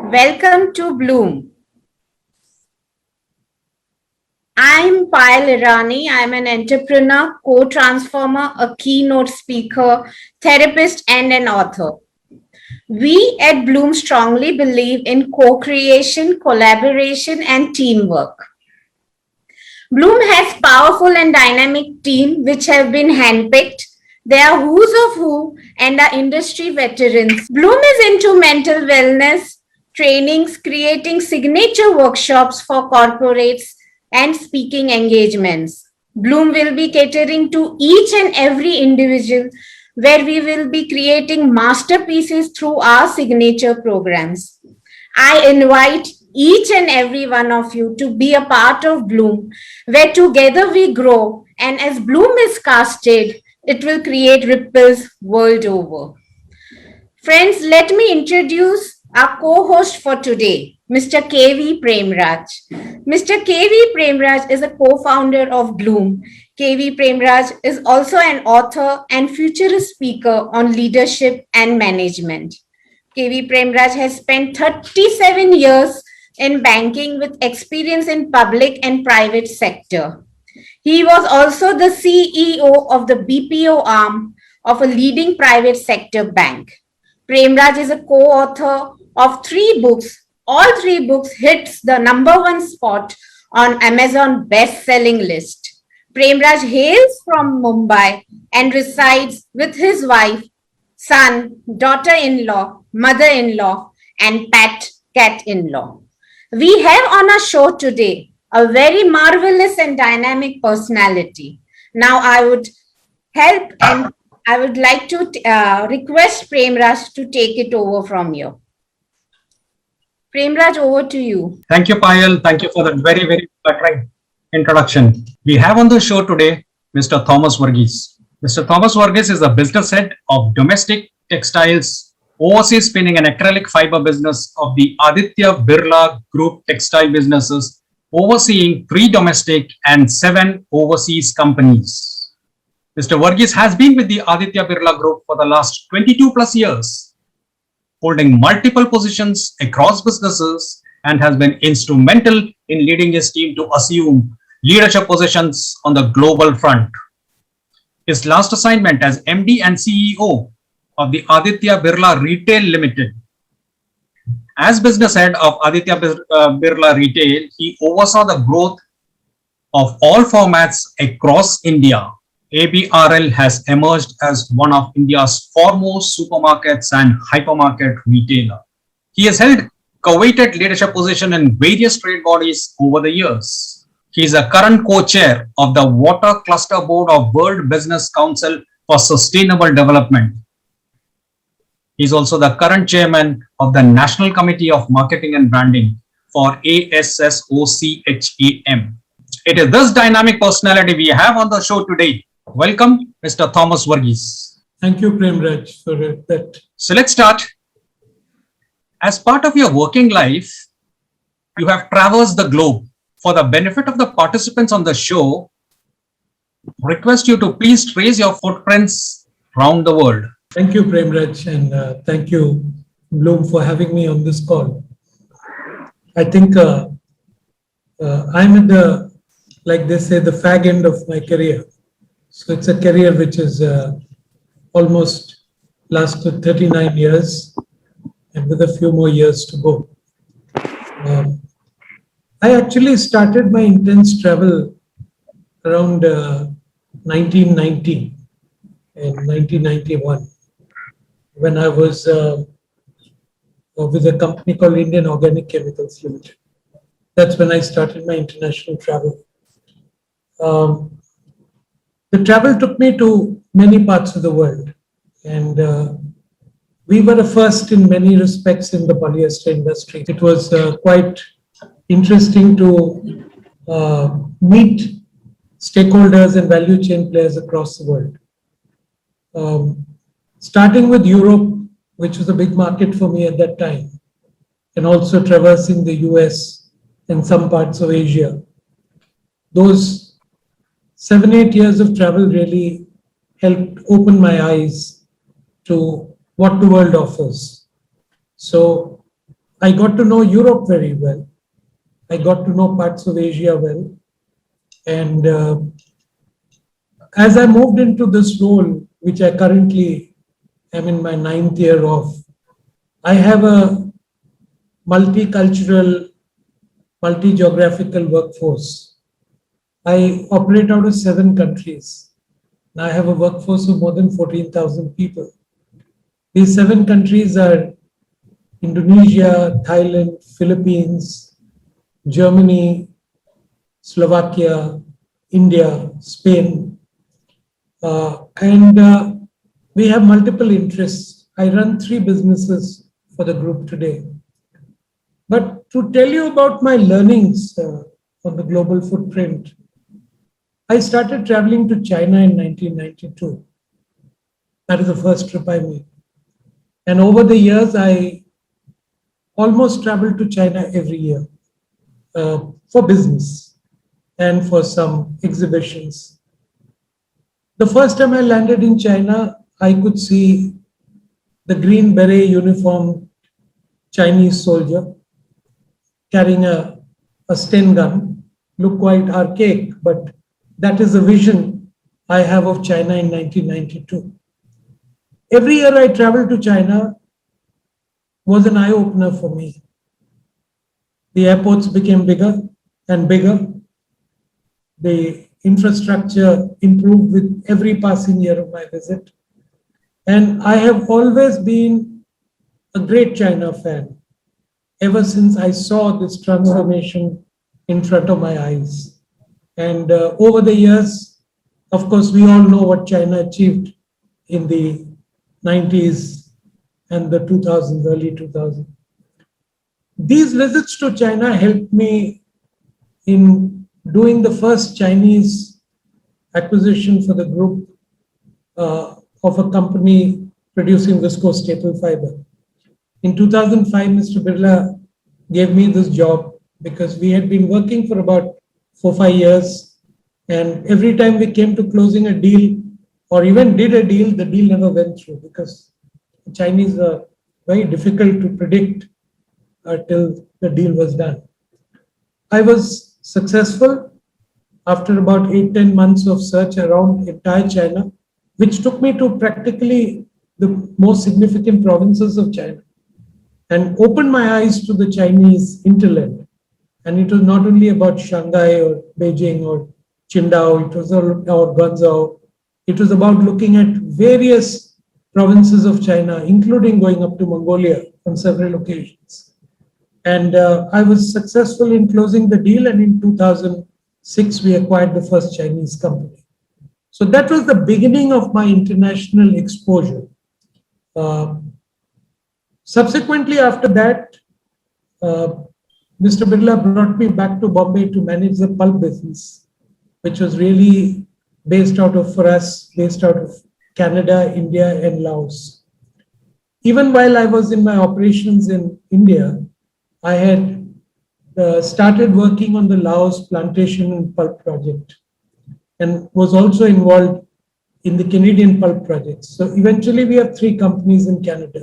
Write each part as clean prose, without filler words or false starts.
Welcome to Bloom. I'm Payal Irani. I'm an entrepreneur, co-transformer, a keynote speaker, therapist, and an author. We at Bloom strongly believe in co-creation, collaboration, and teamwork. Bloom has powerful and dynamic team which have been handpicked. They are who's of who and are industry veterans. Bloom is into mental wellness, trainings, creating signature workshops for corporates and speaking engagements. Bloom will be catering to each and every individual where we will be creating masterpieces through our signature programs. I invite each and every one of you to be a part of Bloom, where together we grow, and as Bloom is casted, it will create ripples world over. Friends, let me introduce our co-host for today, Mr. KV Premraj. Mr. KV Premraj is a co-founder of Bloom. KV Premraj is also an author and futurist speaker on leadership and management. KV Premraj has spent 37 years in banking with experience in public and private sector. He was also the CEO of the BPO arm of a leading private sector bank. Premraj is a co-author of 3 books. All 3 books hits the #1 spot on Amazon best-selling list. Premraj hails from Mumbai and resides with his wife, son, daughter-in-law, mother-in-law, and pet cat-in-law. We have on our show today a very marvelous and dynamic personality. Now I would help and I would like to request Premraj to take it over from you. Premraj, over to you. Thank you, Payal. Thank you for that very, very flattering introduction. We have on the show today Mr. Thomas Varghese. Mr. Thomas Varghese is the business head of domestic textiles, overseas spinning and acrylic fiber business of the Aditya Birla Group textile businesses, overseeing 3 domestic and 7 overseas companies. Mr. Varghese has been with the Aditya Birla Group for the last 22 plus years, holding multiple positions across businesses, and has been instrumental in leading his team to assume leadership positions on the global front. His last assignment as MD and CEO of the Aditya Birla Retail Limited. As business head of Aditya Birla Retail, he oversaw the growth of all formats across India. ABRL has emerged as one of India's foremost supermarkets and hypermarket retailer. He has held coveted leadership position in various trade bodies over the years. He is a current co-chair of the Water Cluster Board of World Business Council for Sustainable Development. He is also the current chairman of the National Committee of Marketing and Branding for ASSOCHAM. It is this dynamic personality we have on the show today. Welcome, Mr. Thomas Varghese. Thank you, Premraj, for that. So let's start. As part of your working life, you have traversed the globe. For the benefit of the participants on the show, request you to please trace your footprints around the world. Thank you, Premraj, and thank you, Bloom, for having me on this call. I think I'm at the, like they say, the fag end of my career. So it's a career which is almost lasted 39 years and with a few more years to go. I actually started my intense travel around 1990 and 1991 when I was with a company called Indian Organic Chemicals Limited. That's when I started my international travel. The travel took me to many parts of the world, and we were the first in many respects in the polyester industry. It was quite interesting to meet stakeholders and value chain players across the world. Starting with Europe, which was a big market for me at that time, and also traversing the US and some parts of Asia. those 7-8 years of travel really helped open my eyes to what the world offers. So I got to know Europe very well. I got to know parts of Asia well. And as I moved into this role, which I currently am in my 9th year of, I have a multicultural, multi-geographical workforce. I operate out of 7 countries. And I have a workforce of more than 14,000 people. These 7 countries are Indonesia, Thailand, Philippines, Germany, Slovakia, India, Spain, and we have multiple interests. I run 3 businesses for the group today. But to tell you about my learnings on the global footprint, I started traveling to China in 1992. That is the first trip I made. And over the years, I almost traveled to China every year for business and for some exhibitions. The first time I landed in China, I could see the green beret uniform Chinese soldier carrying a Sten gun, look quite archaic, but that is the vision I have of China in 1992. Every year I traveled to China was an eye-opener for me. The airports became bigger and bigger. The infrastructure improved with every passing year of my visit. And I have always been a great China fan ever since I saw this transformation in front of my eyes. And over the years, of course, we all know what China achieved in the 90s and the 2000s, early 2000s. These visits to China helped me in doing the first Chinese acquisition for the group of a company producing viscose staple fiber. In 2005, Mr. Birla gave me this job because we had been working for about 4-5 years. And every time we came to closing a deal or even did a deal, the deal never went through because the Chinese are very difficult to predict till the deal was done. I was successful after about 8-10 months of search around entire China, which took me to practically the most significant provinces of China and opened my eyes to the Chinese hinterland. And it was not only about Shanghai or Beijing or Qingdao, it was or Guangzhou. It was about looking at various provinces of China, including going up to Mongolia on several occasions. And I was successful in closing the deal. And in 2006, we acquired the first Chinese company. So that was the beginning of my international exposure. Subsequently, after that, Mr. Birla brought me back to Bombay to manage the pulp business, which was really based out of Canada, India, and Laos. Even while I was in my operations in India, I had started working on the Laos plantation and pulp project and was also involved in the Canadian pulp projects. So eventually we have 3 companies in Canada.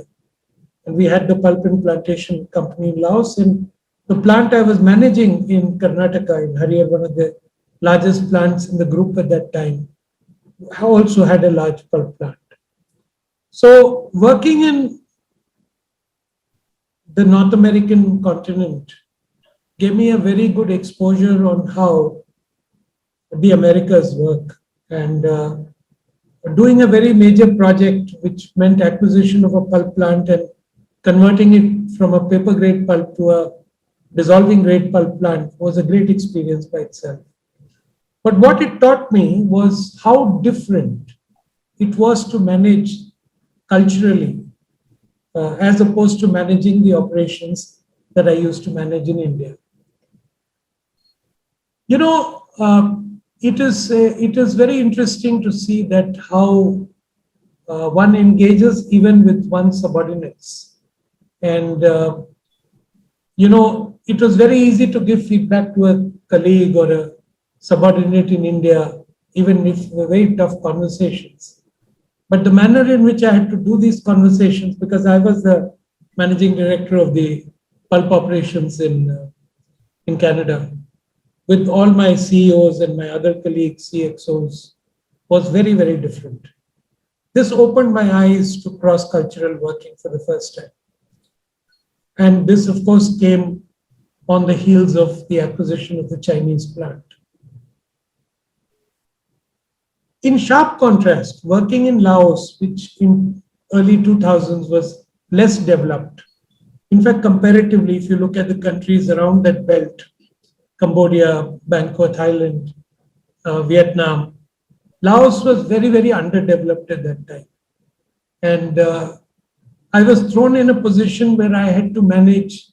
And we had the pulp and plantation company in Laos, and the plant I was managing in Karnataka, in Harihar, one of the largest plants in the group at that time, also had a large pulp plant. So working in the North American continent gave me a very good exposure on how the Americas work. And doing a very major project, which meant acquisition of a pulp plant and converting it from a paper grade pulp to a dissolving grade pulp plant, was a great experience by itself. But what it taught me was how different it was to manage culturally as opposed to managing the operations that I used to manage in India. You know, it is very interesting to see that how one engages even with one's subordinates. And, you know, it was very easy to give feedback to a colleague or a subordinate in India, even if very tough conversations. But the manner in which I had to do these conversations, because I was the managing director of the pulp operations in Canada, with all my CEOs and my other colleagues, CXOs, was very, very different. This opened my eyes to cross-cultural working for the first time. And this, of course, came on the heels of the acquisition of the Chinese plant. In sharp contrast, working in Laos, which in early 2000s was less developed. In fact, comparatively, if you look at the countries around that belt, Cambodia, Bangkok, Thailand, Vietnam, Laos was very, very underdeveloped at that time. And I was thrown in a position where I had to manage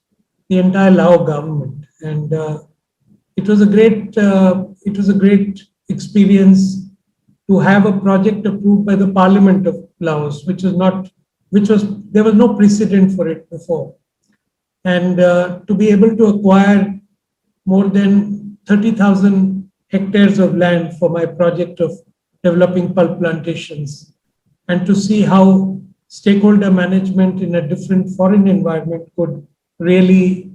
the entire Lao government. And it was a great experience to have a project approved by the Parliament of Laos, there was no precedent for it before. And to be able to acquire more than 30,000 hectares of land for my project of developing pulp plantations, and to see how stakeholder management in a different foreign environment could really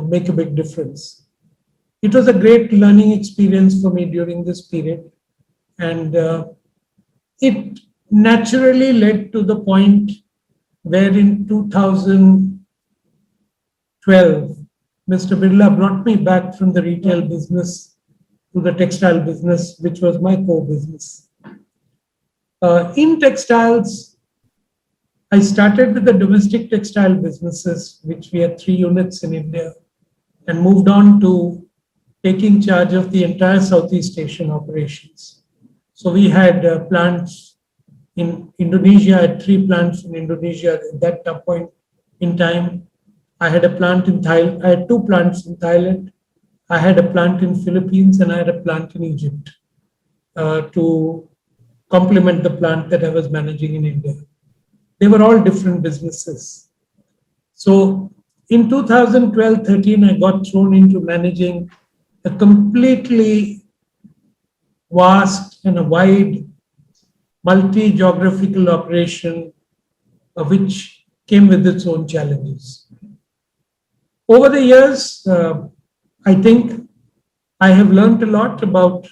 make a big difference. It was a great learning experience for me during this period. And it naturally led to the point where in 2012, Mr. Birla brought me back from the retail business to the textile business, which was my core business. In textiles, I started with the domestic textile businesses, which we had 3 units in India, and moved on to taking charge of the entire Southeast Asian operations. So we had plants in Indonesia, I had 3 plants in Indonesia at that point in time. I had a plant in Thailand, I had 2 plants in Thailand. I had a plant in Philippines, and I had a plant in Egypt to complement the plant that I was managing in India. They were all different businesses. So in 2012-13, I got thrown into managing a completely vast and a wide multi-geographical operation, which came with its own challenges. Over the years, I think I have learned a lot about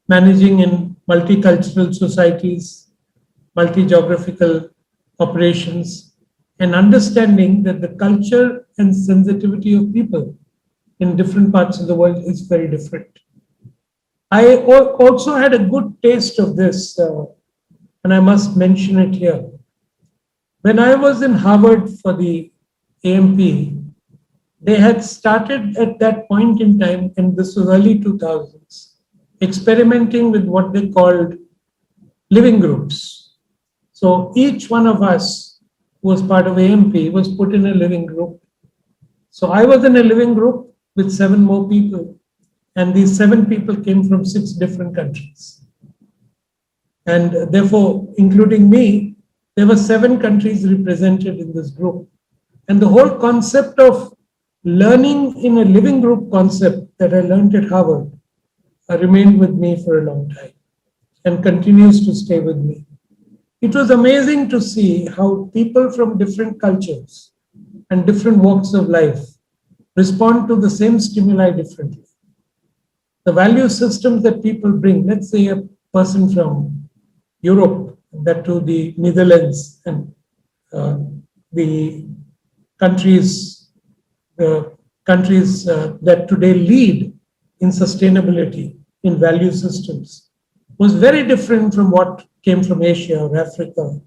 managing in multicultural societies, multi-geographical operations, and understanding that the culture and sensitivity of people in different parts of the world is very different. I also had a good taste of this, and I must mention it here. When I was in Harvard for the AMP, they had started at that point in time, and this was early 2000s, experimenting with what they called living groups. So each one of us who was part of AMP was put in a living group. So I was in a living group with 7 more people, and these 7 people came from 6 different countries. And therefore, including me, there were 7 countries represented in this group. And the whole concept of learning in a living group concept that I learned at Harvard remained with me for a long time and continues to stay with me. It was amazing to see how people from different cultures and different walks of life respond to the same stimuli differently. The value systems that people bring, let's say a person from Europe, that to the Netherlands and the countries that today lead in sustainability, in value systems, was very different from what came from Asia or Africa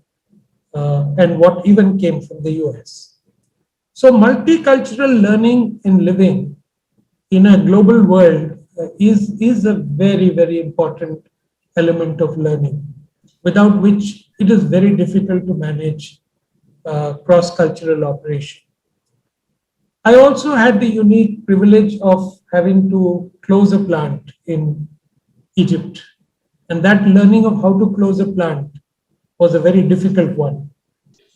and what even came from the US. So multicultural learning and living in a global world is a very, very important element of learning, without which it is very difficult to manage cross-cultural operation. I also had the unique privilege of having to close a plant in Egypt. And that learning of how to close a plant was a very difficult one.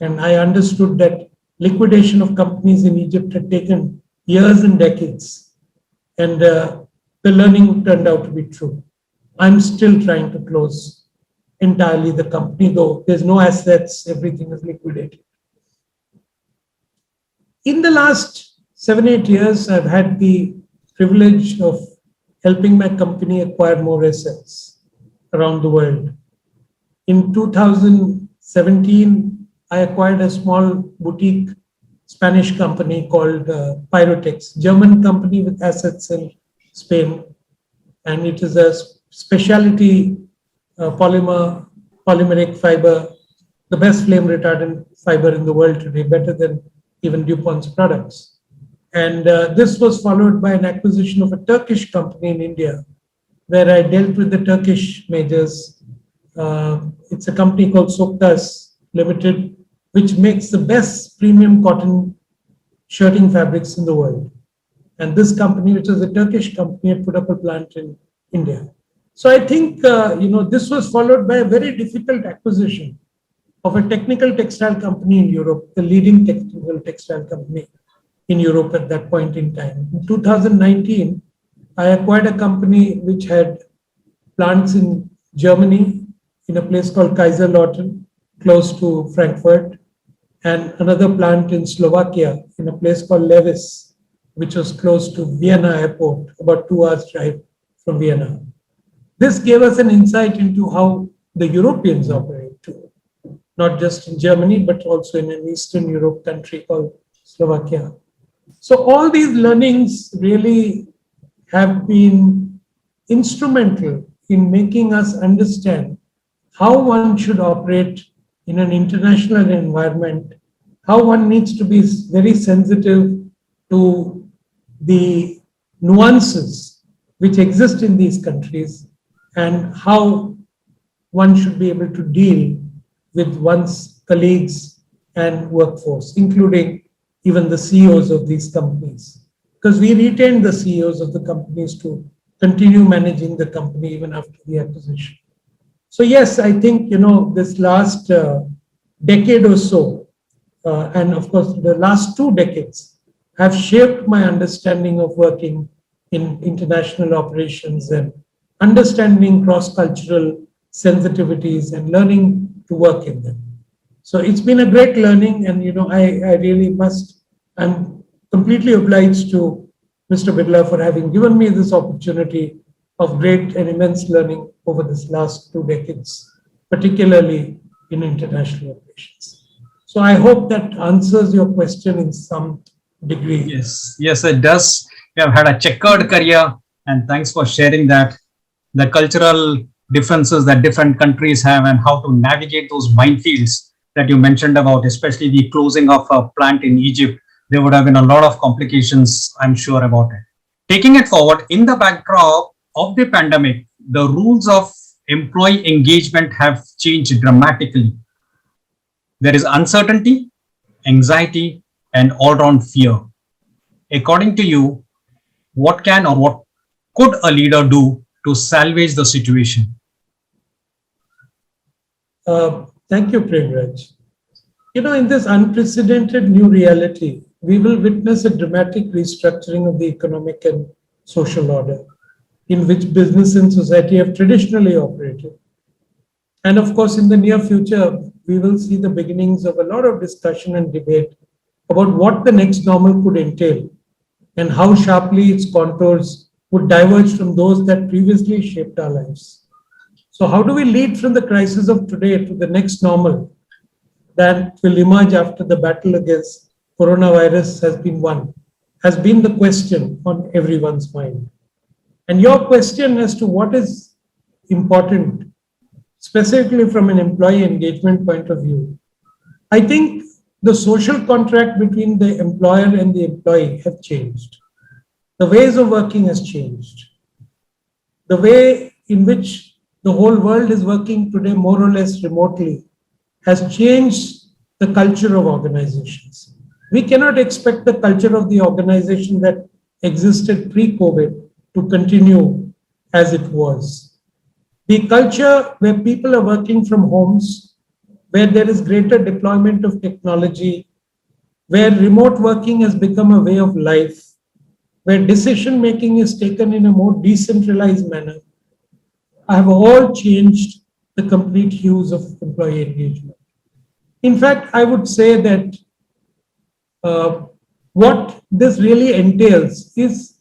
And I understood that liquidation of companies in Egypt had taken years and decades. And the learning turned out to be true. I'm still trying to close entirely the company, though there's no assets, everything is liquidated. In the last 7-8 years, I've had the privilege of helping my company acquire more assets around the world. In 2017, I acquired a small boutique Spanish company called Pyrotex, German company with assets in Spain. And it is a specialty polymeric fiber, the best flame retardant fiber in the world today, better than even DuPont's products. And this was followed by an acquisition of a Turkish company in India, where I dealt with the Turkish majors. It's a company called Soktas Limited, which makes the best premium cotton shirting fabrics in the world. And this company, which is a Turkish company, had put up a plant in India. So I think, this was followed by a very difficult acquisition of a technical textile company in Europe, the leading technical textile company in Europe at that point in time. In 2019, I acquired a company which had plants in Germany, in a place called Kaiserslautern, close to Frankfurt, and another plant in Slovakia, in a place called Levis, which was close to Vienna airport, about 2 hours drive from Vienna. This gave us an insight into how the Europeans operate too, not just in Germany, but also in an Eastern Europe country called Slovakia. So all these learnings really have been instrumental in making us understand how one should operate in an international environment, how one needs to be very sensitive to the nuances which exist in these countries, and how one should be able to deal with one's colleagues and workforce, including even the CEOs of these companies. Because we retained the CEOs of the companies to continue managing the company even after the acquisition. So yes, I think, this last decade or so, and of course the last 2 decades, have shaped my understanding of working in international operations and understanding cross-cultural sensitivities and learning to work in them. So it's been a great learning, and I really I'm completely obliged to Mr. Birla for having given me this opportunity of great and immense learning over this last 2 decades, particularly in international operations. So I hope that answers your question in some degree. Yes, it does. You have had a checkered career, and thanks for sharing that. The cultural differences that different countries have and how to navigate those minefields that you mentioned about, especially the closing of a plant in Egypt. There would have been a lot of complications, I'm sure about it. Taking it forward, in the backdrop of the pandemic, the rules of employee engagement have changed dramatically. There is uncertainty, anxiety, and all-round fear. According to you, what can or what could a leader do to salvage the situation? Thank you, Pregraj. In this unprecedented new reality, we will witness a dramatic restructuring of the economic and social order in which business and society have traditionally operated. And of course, in the near future, we will see the beginnings of a lot of discussion and debate about what the next normal could entail and how sharply its contours would diverge from those that previously shaped our lives. So how do we lead from the crisis of today to the next normal that will emerge after the battle against coronavirus has been won, has been the question on everyone's mind. And your question as to what is important, specifically from an employee engagement point of view, I think the social contract between the employer and the employee have changed. The ways of working has changed. The way in which the whole world is working today, more or less remotely, has changed the culture of organizations. We cannot expect the culture of the organization that existed pre-COVID to continue as it was. The culture where people are working from homes, where there is greater deployment of technology, where remote working has become a way of life, where decision making is taken in a more decentralized manner, have all changed the complete hues of employee engagement. In fact, I would say that what this really entails is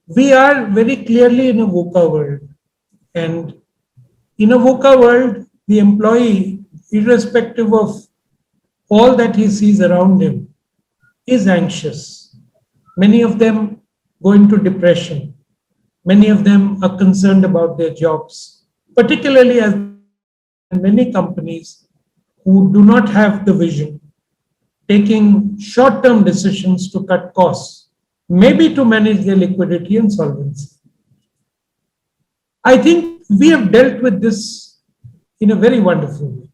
we are very clearly in a VUCA world. And in a VUCA world, the employee, irrespective of all that he sees around him, is anxious. Many of them go into depression. Many of them are concerned about their jobs, particularly as many companies who do not have the vision, taking short-term decisions to cut costs, maybe to manage their liquidity and solvency. I think we have dealt with this in a very wonderful way.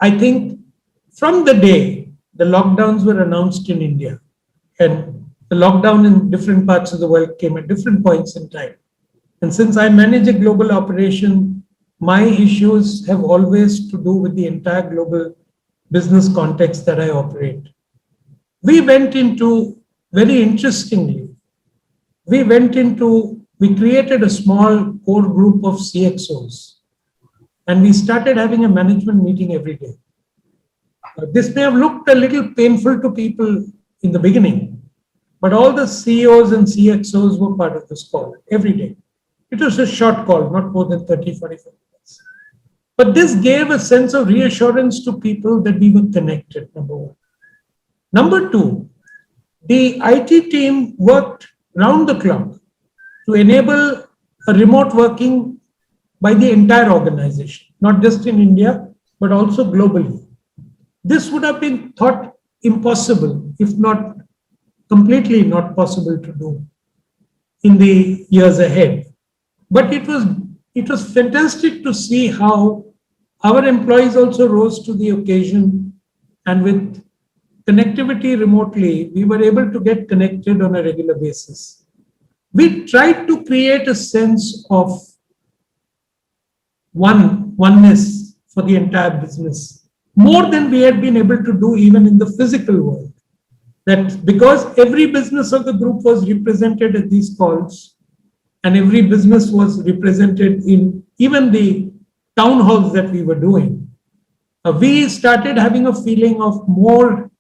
I think from the day the lockdowns were announced in India, and the lockdown in different parts of the world came at different points in time. And since I manage a global operation, my issues have always to do with the entire global business context that I operate. We went into, very interestingly, we created a small core group of CXOs, and we started having a management meeting every day. This may have looked a little painful to people in the beginning, but all the CEOs and CXOs were part of this call every day. It was a short call, not more than 30, 45 minutes. But this gave a sense of reassurance to people that we were connected, number one. Number two, the IT team worked round the clock to enable a remote working by the entire organization, not just in India, but also globally. This would have been thought impossible, if not completely not possible to do in the years ahead. But it was fantastic to see how our employees also rose to the occasion, and with connectivity remotely, we were able to get connected on a regular basis. We tried to create a sense of oneness for the entire business, more than we had been able to do even in the physical world. That because every business of the group was represented at these calls, and every business was represented in even the town halls that we were doing, we started having a feeling of more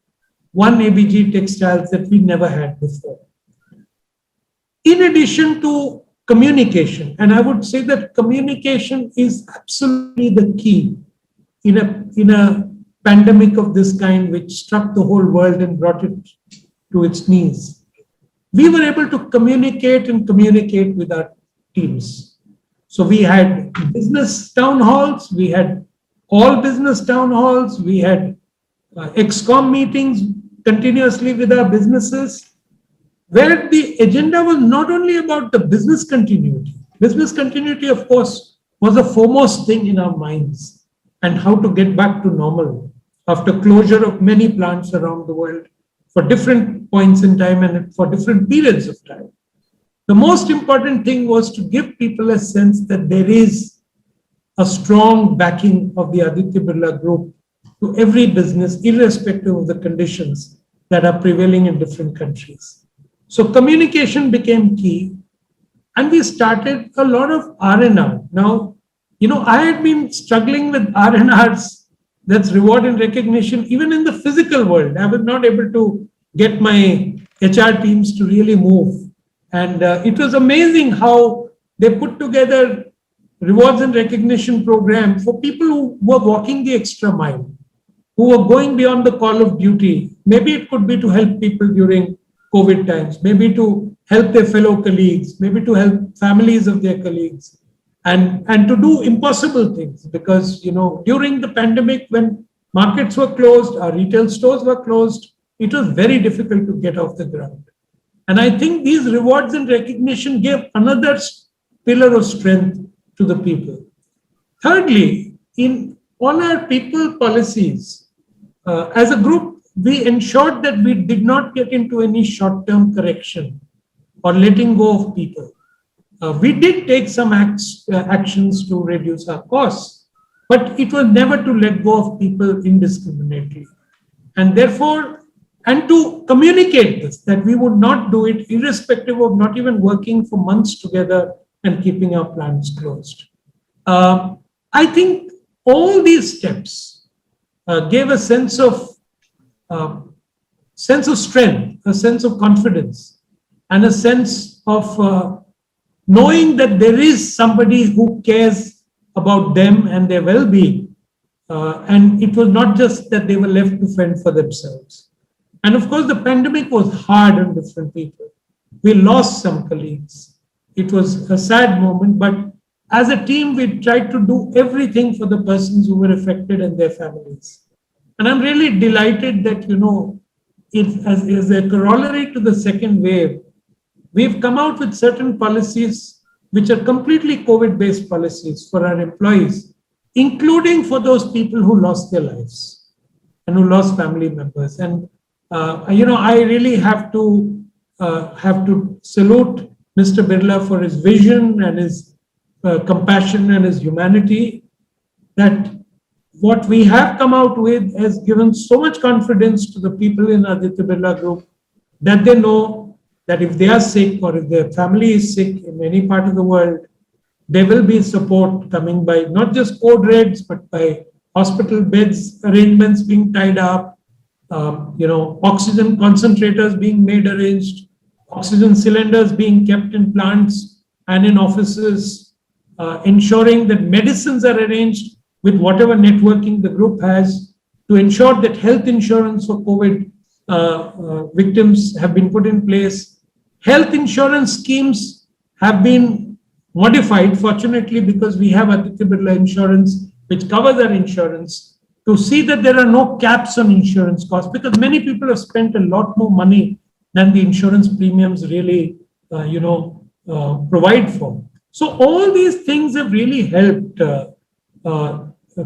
one ABG Textiles that we never had before. In addition to communication, and I would say that communication is absolutely the key in a pandemic of this kind, which struck the whole world and brought it to its knees. We were able to communicate with our teams. So we had business town halls, we had all business town halls, we had ExCom meetings continuously with our businesses, where the agenda was not only about the business continuity. Business continuity, of course, was the foremost thing in our minds, and how to get back to normal after closure of many plants around the world for different points in time and for different periods of time. The most important thing was to give people a sense that there is a strong backing of the Aditya Birla Group to every business, irrespective of the conditions that are prevailing in different countries. So communication became key, and we started a lot of R&R. Now, I had been struggling with R&Rs, that's reward and recognition, even in the physical world. I was not able to get my HR teams to really move. And it was amazing how they put together rewards and recognition program for people who were walking the extra mile, who were going beyond the call of duty. Maybe it could be to help people during COVID times, maybe to help their fellow colleagues, maybe to help families of their colleagues, and to do impossible things. Because, during the pandemic, when markets were closed, our retail stores were closed, it was very difficult to get off the ground. And I think these rewards and recognition gave another pillar of strength to the people. Thirdly, in all our people policies, as a group, we ensured that we did not get into any short-term correction or letting go of people. We did take some actions to reduce our costs, but it was never to let go of people indiscriminately. And therefore, and to communicate this, that we would not do it irrespective of not even working for months together and keeping our plants closed. I think all these steps gave a uh, sense of strength, a sense of confidence, and a sense of knowing that there is somebody who cares about them and their well-being. And it was not just that they were left to fend for themselves. And of course, the pandemic was hard on different people. We lost some colleagues. It was a sad moment, but as a team, we tried to do everything for the persons who were affected and their families. And I'm really delighted that, as a corollary to the second wave, we've come out with certain policies which are completely COVID-based policies for our employees, including for those people who lost their lives and who lost family members. And I really have to salute Mr. Birla for his vision and his compassion and his humanity. That what we have come out with has given so much confidence to the people in Aditya Birla Group that they know that if they are sick or if their family is sick in any part of the world, there will be support coming by not just code reds, but by hospital beds arrangements being tied up, oxygen concentrators being made arranged, oxygen cylinders being kept in plants and in offices, ensuring that medicines are arranged with whatever networking the group has to ensure that health insurance for COVID victims have been put in place. Health insurance schemes have been modified, fortunately, because we have Aditya Birla Insurance, which covers our insurance, to see that there are no caps on insurance costs, because many people have spent a lot more money than the insurance premiums really, provide for. So all these things have really helped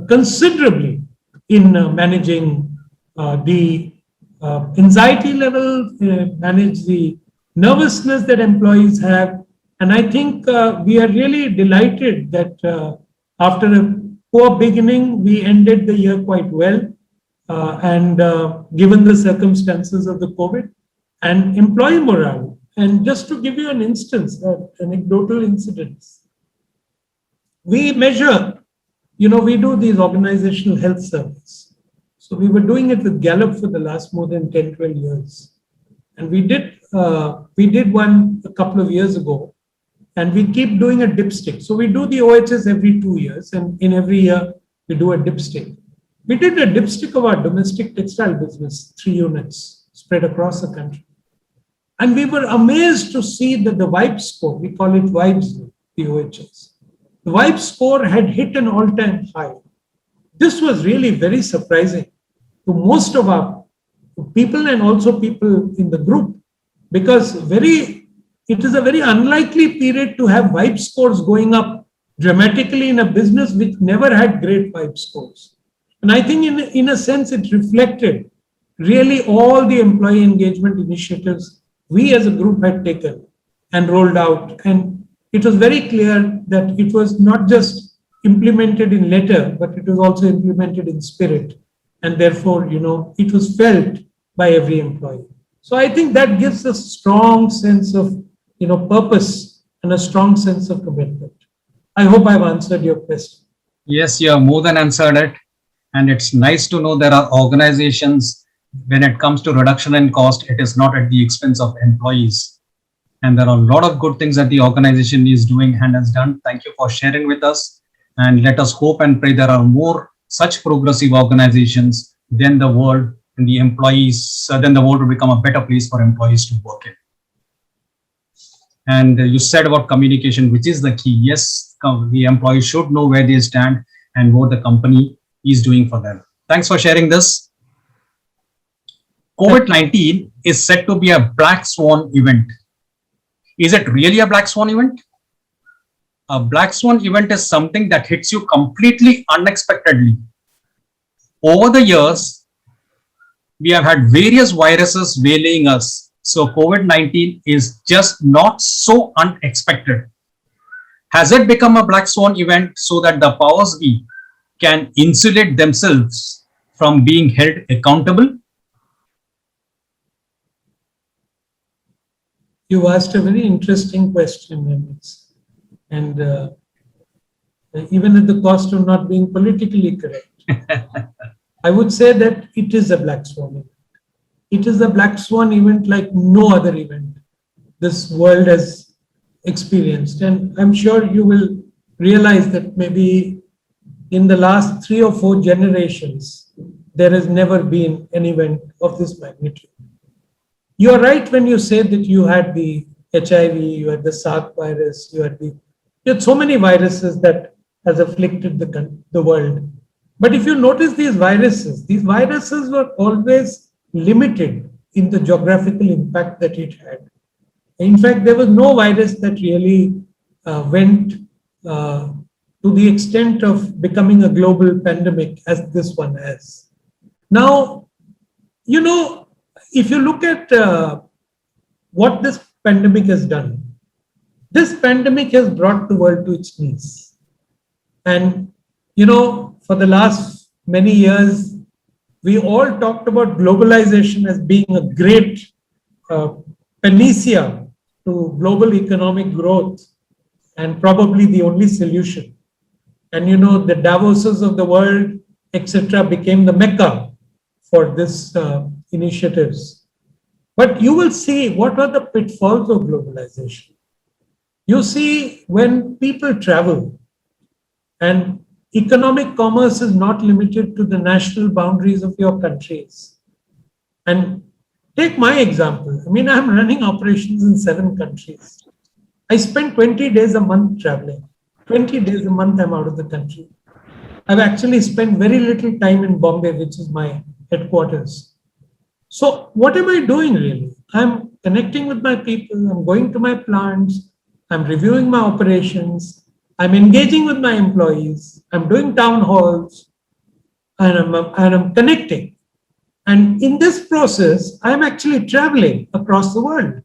considerably in managing the anxiety level, manage the nervousness that employees have. And I think we are really delighted that after a poor beginning, we ended the year quite well. And given the circumstances of the COVID and employee morale. And just to give you an instance, anecdotal incidents, we measure, we do these organizational health surveys. So we were doing it with Gallup for the last more than 10, 12 years. And we did one a couple of years ago, and we keep doing a dipstick. So we do the OHS every 2 years, and in every year we do a dipstick. We did a dipstick of our domestic textile business, 3 units spread across the country. And we were amazed to see that the vibe score, we call it vibes, the OHS, the vibe score had hit an all-time high. This was really very surprising to most of our people and also people in the group, because it is a very unlikely period to have vibe scores going up dramatically in a business which never had great vibe scores. And I think in a sense, it reflected really all the employee engagement initiatives we as a group had taken and rolled out. And it was very clear that it was not just implemented in letter, but it was also implemented in spirit. And therefore, it was felt by every employee. So I think that gives a strong sense of, purpose and a strong sense of commitment. I hope I've answered your question. Yes, you have more than answered it. And it's nice to know there are organizations, when it comes to reduction in cost, it is not at the expense of employees. And there are a lot of good things that the organization is doing and has done. Thank you for sharing with us. And let us hope and pray there are more such progressive organizations, then the world and the employees, then the world will become a better place for employees to work in. And you said about communication, which is the key. Yes, the employees should know where they stand and what the company is doing for them. Thanks for sharing this. COVID-19 is said to be a black swan event. Is it really a black swan event? A black swan event is something that hits you completely unexpectedly. Over the years, we have had various viruses waylaying us. So COVID-19 is just not so unexpected. Has it become a black swan event so that the powers be can insulate themselves from being held accountable? you asked a very interesting question, Alex. And even at the cost of not being politically correct, I would say that it is a black swan event. It is a black swan event like no other event this world has experienced. And I'm sure you will realize that maybe in the last 3 or 4 generations, there has never been an event of this magnitude. You're right when you say that you had the HIV, you had the SARS virus, you had so many viruses that has afflicted the world. But if you notice these viruses were always limited in the geographical impact that it had. In fact, there was no virus that really went to the extent of becoming a global pandemic as this one has. Now, if you look at what this pandemic has done, this pandemic has brought the world to its knees. And, for the last many years, we all talked about globalization as being a great panacea to global economic growth and probably the only solution. And, the Davoses of the world, etc., became the Mecca for this initiatives. But you will see what are the pitfalls of globalization. You see, when people travel, and economic commerce is not limited to the national boundaries of your countries. And take my example. I'm running operations in 7 countries. I spend 20 days a month traveling. 20 days a month I'm out of the country. I've actually spent very little time in Bombay, which is my headquarters. So what am I doing really? I'm connecting with my people. I'm going to my plants. I'm reviewing my operations. I'm engaging with my employees. I'm doing town halls, and I'm connecting. And in this process, I'm actually traveling across the world.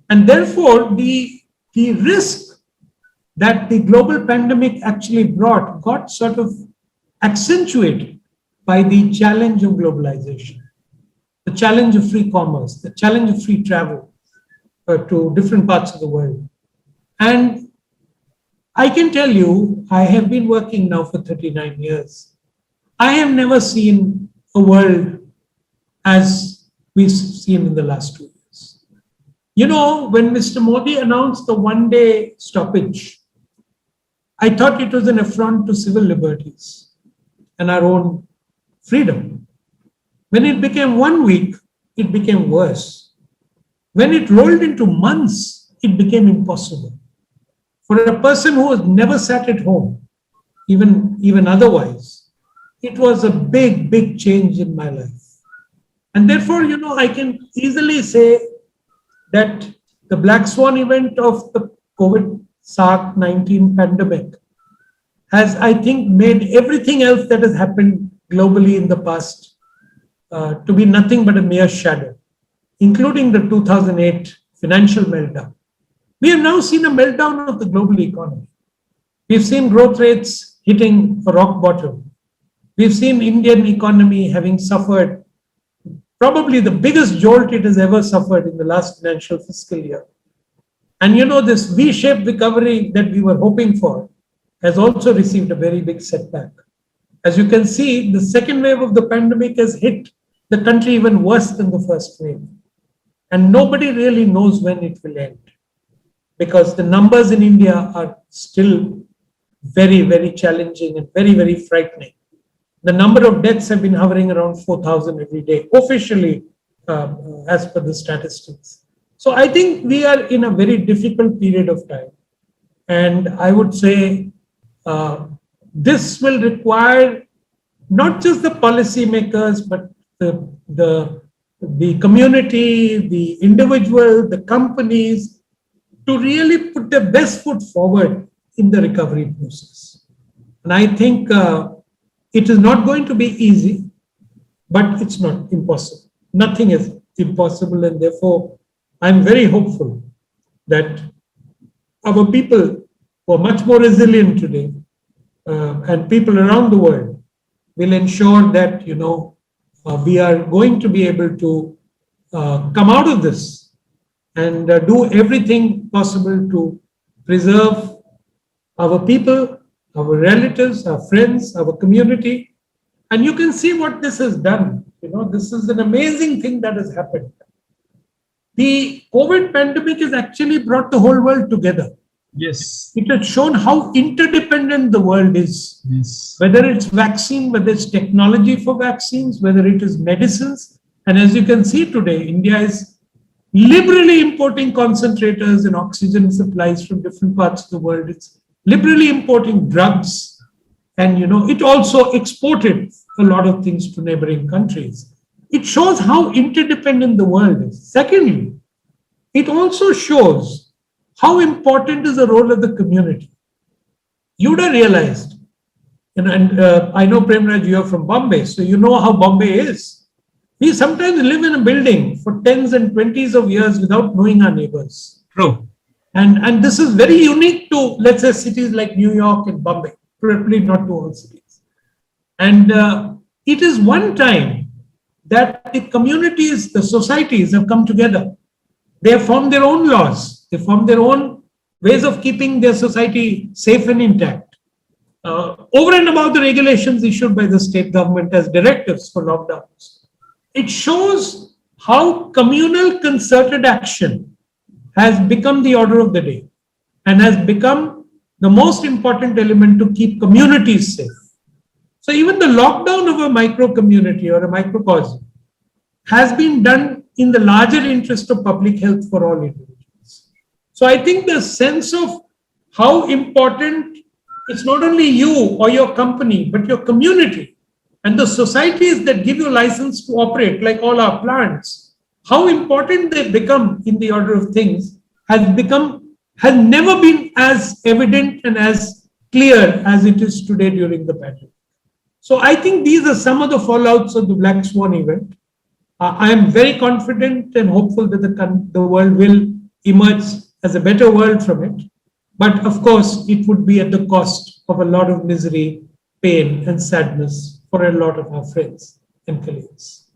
And therefore, the risk that the global pandemic actually brought got sort of accentuated by the challenge of globalization, the challenge of free commerce, the challenge of free travel to different parts of the world. And I can tell you, I have been working now for 39 years. I have never seen a world as we've seen in the last 2 years. When Mr. Modi announced the one-day stoppage, I thought it was an affront to civil liberties and our own freedom. When it became 1 week, it became worse. When it rolled into months, it became impossible. For a person who has never sat at home, even otherwise, it was a big, big change in my life. And therefore, I can easily say that the black swan event of the COVID-19 pandemic has, I think, made everything else that has happened globally in the past to be nothing but a mere shadow, including the 2008 financial meltdown. We have now seen a meltdown of the global economy. We've seen growth rates hitting a rock bottom. We've seen Indian economy having suffered probably the biggest jolt it has ever suffered in the last financial fiscal year. And this V-shaped recovery that we were hoping for has also received a very big setback. As you can see, the second wave of the pandemic has hit the country even worse than the first wave. And nobody really knows when it will end, because the numbers in India are still very, very challenging and very, very frightening. The number of deaths have been hovering around 4,000 every day, officially, as per the statistics. So I think we are in a very difficult period of time. And I would say this will require not just the policymakers, but the community, the individual, the companies, to really put their best foot forward in the recovery process. And I think it is not going to be easy, but it's not impossible. Nothing is impossible. And therefore, I'm very hopeful that our people who are much more resilient today and people around the world will ensure that, we are going to be able to come out of this and do everything possible to preserve our people, our relatives, our friends, our community. And you can see what this has done. This is an amazing thing that has happened. The COVID pandemic has actually brought the whole world together. Yes. It has shown how interdependent the world is. Yes. Whether it's vaccine, whether it's technology for vaccines, whether it is medicines. And as you can see today, India is liberally importing concentrators and oxygen supplies from different parts of the world. It's liberally importing drugs. And, it also exported a lot of things to neighboring countries. It shows how interdependent the world is. Secondly, it also shows how important is the role of the community. You would have realized, and I know Premraj, you are from Bombay, so you know how Bombay is. We sometimes live in a building for 10s and 20s of years without knowing our neighbors. True. And this is very unique to, let's say, cities like New York and Bombay, probably not to all cities. And it is one time that the communities, the societies have come together. They have formed their own laws. They formed their own ways of keeping their society safe and intact. Over and above the regulations issued by the state government as directives for lockdowns. It shows how communal concerted action has become the order of the day and has become the most important element to keep communities safe. So even the lockdown of a micro community or a microcosm has been done in the larger interest of public health for all individuals. So I think the sense of how important it's not only you or your company, but your community and the societies that give you license to operate, like all our plants, how important they become in the order of things has never been as evident and as clear as it is today during the pandemic. So I think these are some of the fallouts of the Black Swan event. I am very confident and hopeful that the world will emerge as a better world from it. But of course, it would be at the cost of a lot of misery, pain, and sadness for a lot of our friends and colleagues.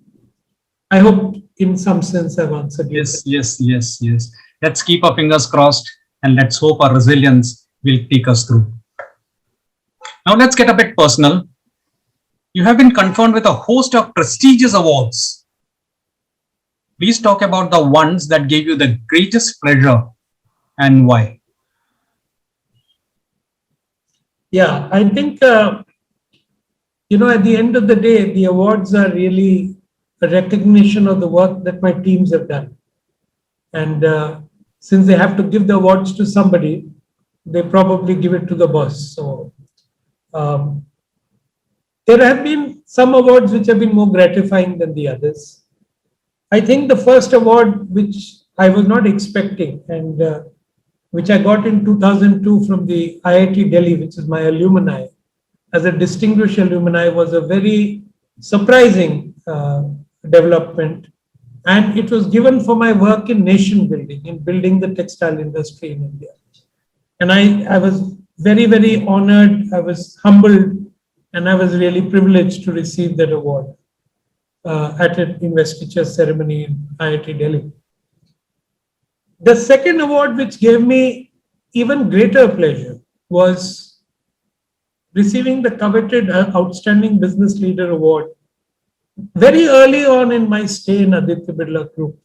I hope in some sense I've answered you. Yes. Let's keep our fingers crossed and let's hope our resilience will take us through. Now let's get a bit personal. You have been conferred with a host of prestigious awards. Please talk about the ones that gave you the greatest pleasure and why. Yeah, I think, at the end of the day, the awards are really a recognition of the work that my teams have done. And since they have to give the awards to somebody, they probably give it to the boss. So there have been some awards which have been more gratifying than the others. I think the first award, which I was not expecting and which I got in 2002 from the IIT Delhi, which is my alumni, as a distinguished alumni, was a very surprising development. And it was given for my work in nation building, in building the textile industry in India. And I was very, very honored, I was humbled, and I was really privileged to receive that award at an investiture ceremony in IIT Delhi. The second award, which gave me even greater pleasure, was receiving the coveted Outstanding Business Leader Award very early on in my stay in Aditya Birla Group.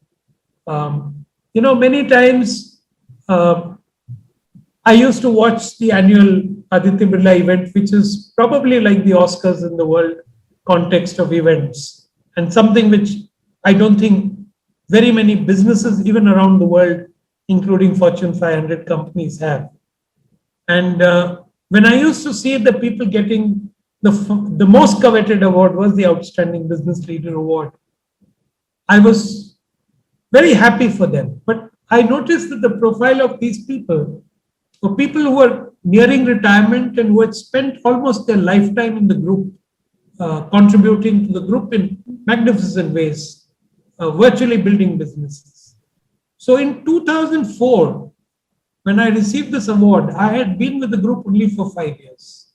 Many times I used to watch the annual Aditya Birla event, which is probably like the Oscars in the world context of events, and something which I don't think very many businesses, even around the world, including Fortune 500 companies, have. And when I used to see the people getting the most coveted award was the Outstanding Business Leader Award, I was very happy for them. But I noticed that the profile of these people were people who were nearing retirement and who had spent almost their lifetime in the group, contributing to the group in magnificent ways, virtually building businesses. So in 2004, when I received this award, I had been with the group only for 5 years.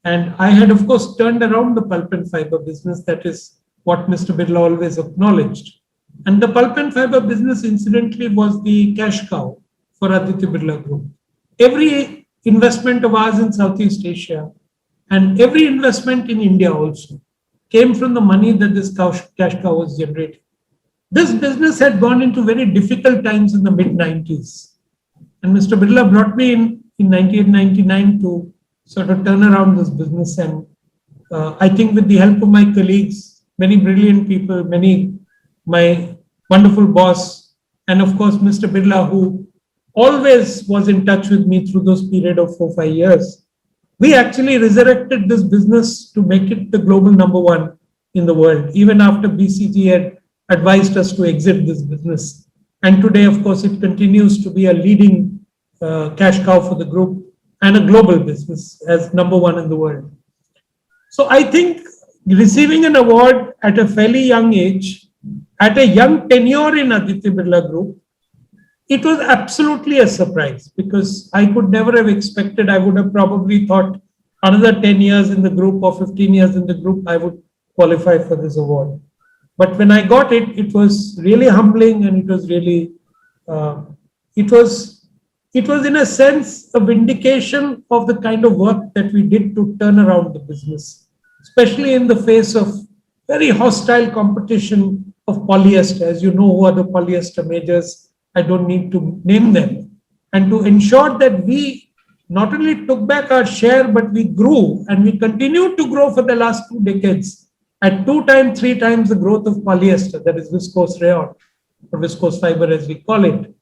And I had, of course, turned around the pulp and fiber business. That is what Mr. Birla always acknowledged. And the pulp and fiber business, incidentally, was the cash cow for Aditya Birla Group. Every investment of ours in Southeast Asia and every investment in India also came from the money that this cash cow was generating. This business had gone into very difficult times in the mid 90s. And Mr. Birla brought me in 1999 to sort of turn around this business. And I think with the help of my colleagues, many brilliant people, my wonderful boss, and of course, Mr. Birla, who always was in touch with me through those period of 4-5 years, we actually resurrected this business to make it the global number one in the world, even after BCG had advised us to exit this business. And today, of course, it continues to be a leading cash cow for the group and a global business as number one in the world. So I think receiving an award at a fairly young age, at a young tenure in Aditya Birla Group, it was absolutely a surprise because I could never have expected. I would have probably thought another 10 years in the group or 15 years in the group, I would qualify for this award. But when I got it, it was really humbling, and it was really, it was in a sense a vindication of the kind of work that we did to turn around the business, especially in the face of very hostile competition of polyester. As you know, who are the polyester majors? I don't need to name them. And to ensure that we not only took back our share, but we grew, and we continued to grow for the last 2 decades at 2 times, 3 times the growth of polyester, that is viscose rayon, or viscose fiber as we call it,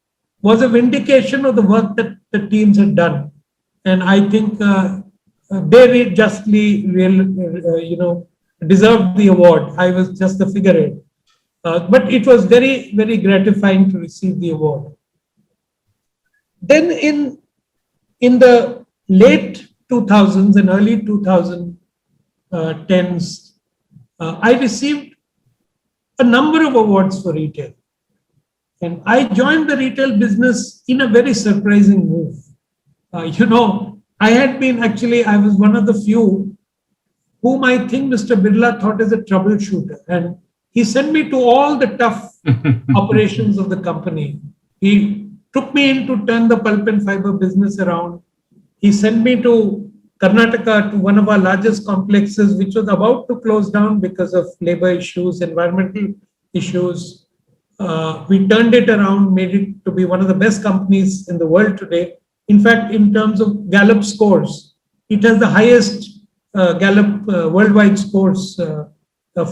was a vindication of the work that the teams had done. And I think they justly deserved the award. I was just the figurehead. But it was very, very gratifying to receive the award. Then in the late 2000s and early 2010s, I received a number of awards for retail. And I joined the retail business in a very surprising move. I was one of the few whom I think Mr. Birla thought as a troubleshooter. And he sent me to all the tough operations of the company. He took me in to turn the pulp and fiber business around. He sent me to Karnataka, to one of our largest complexes, which was about to close down because of labor issues, environmental issues. We turned it around, made it to be one of the best companies in the world today. In fact, in terms of Gallup scores, it has the highest Gallup worldwide scores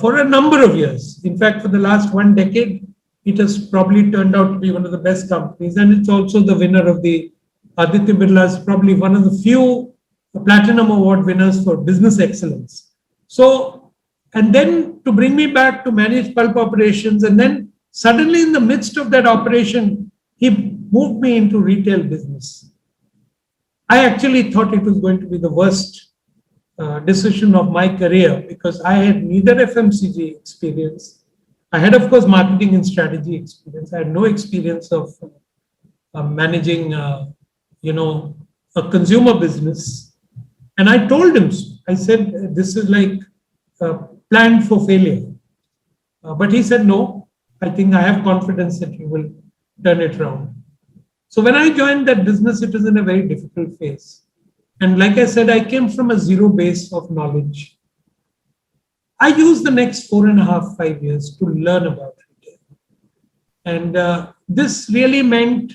for a number of years. In fact, for the last 1 decade, it has probably turned out to be one of the best companies. And it's also the winner of the Aditya Birla's, probably one of the few Platinum Award winners for business excellence. So, and then to bring me back to manage pulp operations, and then suddenly in the midst of that operation, he moved me into retail business. I actually thought it was going to be the worst decision of my career because I had neither FMCG experience. I had, of course, marketing and strategy experience. I had no experience of managing, a consumer business. And I told him, I said, this is like planned for failure. But he said, no, I think I have confidence that you will turn it around. So when I joined that business, it was in a very difficult phase. And like I said, I came from a zero base of knowledge. I used the next 4.5-5 years to learn about retail. And this really meant,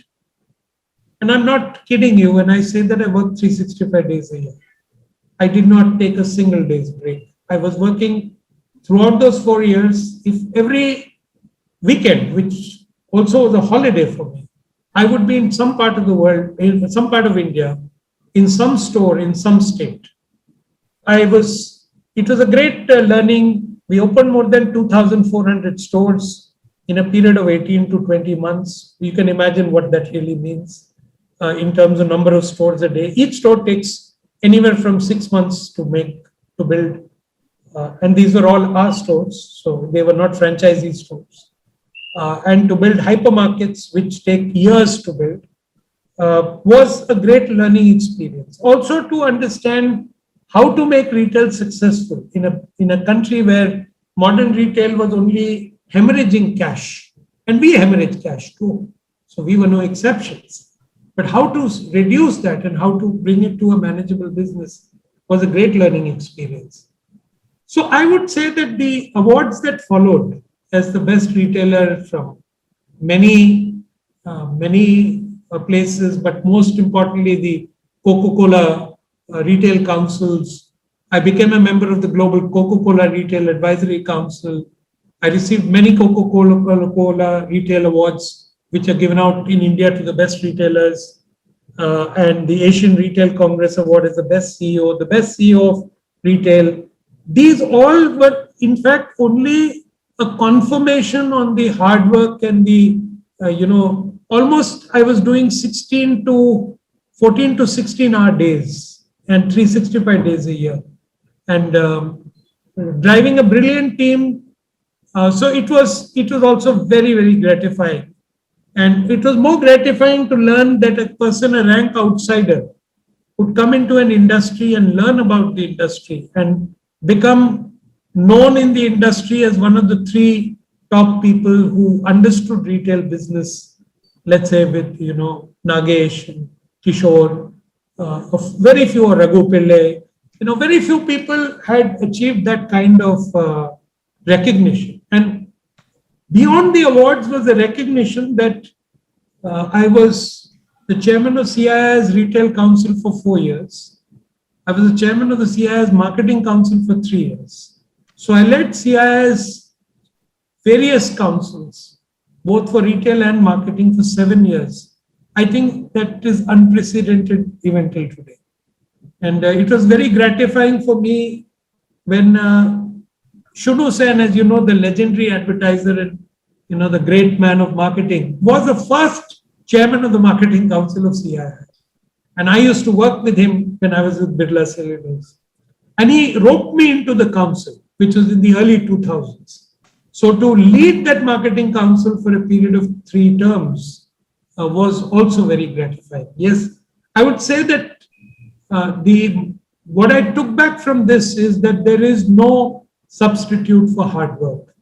and I'm not kidding you when I say that I worked 365 days a year. I did not take a single day's break. I was working throughout those 4 years. If every weekend, which also was a holiday for me, I would be in some part of the world, in some part of India, in some store, in some state. It was a great learning. We opened more than 2,400 stores in a period of 18 to 20 months. You can imagine what that really means in terms of number of stores a day. Each store takes anywhere from 6 months to build. And these were all our stores, so they were not franchisee stores. And to build hypermarkets, which take years to build, was a great learning experience. Also to understand how to make retail successful in a country where modern retail was only hemorrhaging cash. And we hemorrhage cash too. So we were no exceptions. But how to reduce that and how to bring it to a manageable business was a great learning experience. So I would say that the awards that followed as the best retailer from many places, but most importantly, the Coca-Cola Retail Councils. I became a member of the Global Coca-Cola Retail Advisory Council. I received many Coca-Cola Retail Awards, which are given out in India to the best retailers. And the Asian Retail Congress Award is the best CEO of retail. These all were, in fact, only a confirmation on the hard work and the, almost I was doing 14 to 16 hour days and 365 days a year. And driving a brilliant team. So it was also very, very gratifying. And it was more gratifying to learn that a person, a rank outsider, would come into an industry and learn about the industry and become known in the industry as one of the 3 top people who understood retail business, let's say with, Nagesh and Kishore, very few, Raghu Pillai, very few people had achieved that kind of recognition. And beyond the awards was the recognition that I was the chairman of CII's Retail Council for 4 years. I was the chairman of the CII's Marketing Council for 3 years. So I led CII's various councils, both for retail and marketing, for 7 years. I think that is unprecedented even till today. And it was very gratifying for me when Shunu Sen, as you know, the legendary advertiser and the great man of marketing, was the first chairman of the Marketing Council of CII. And I used to work with him when I was with Birla Cellulose. And he roped me into the council, which was in the early 2000s. So to lead that Marketing Council for a period of 3 terms was also very gratifying. Yes, I would say that what I took back from this is that there is no substitute for hard work.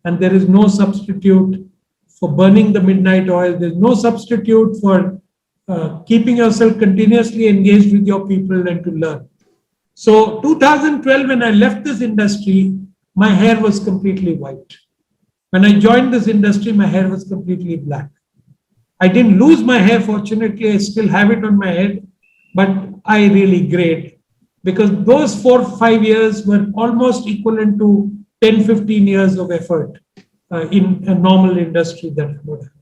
And there is no substitute for burning the midnight oil. There's no substitute for keeping yourself continuously engaged with your people and to learn. So 2012, when I left this industry, my hair was completely white. When I joined this industry, my hair was completely black. I didn't lose my hair, fortunately. I still have it on my head, but I really grayed because those 4 or 5 years were almost equivalent to 10, 15 years of effort in a normal industry that I would have.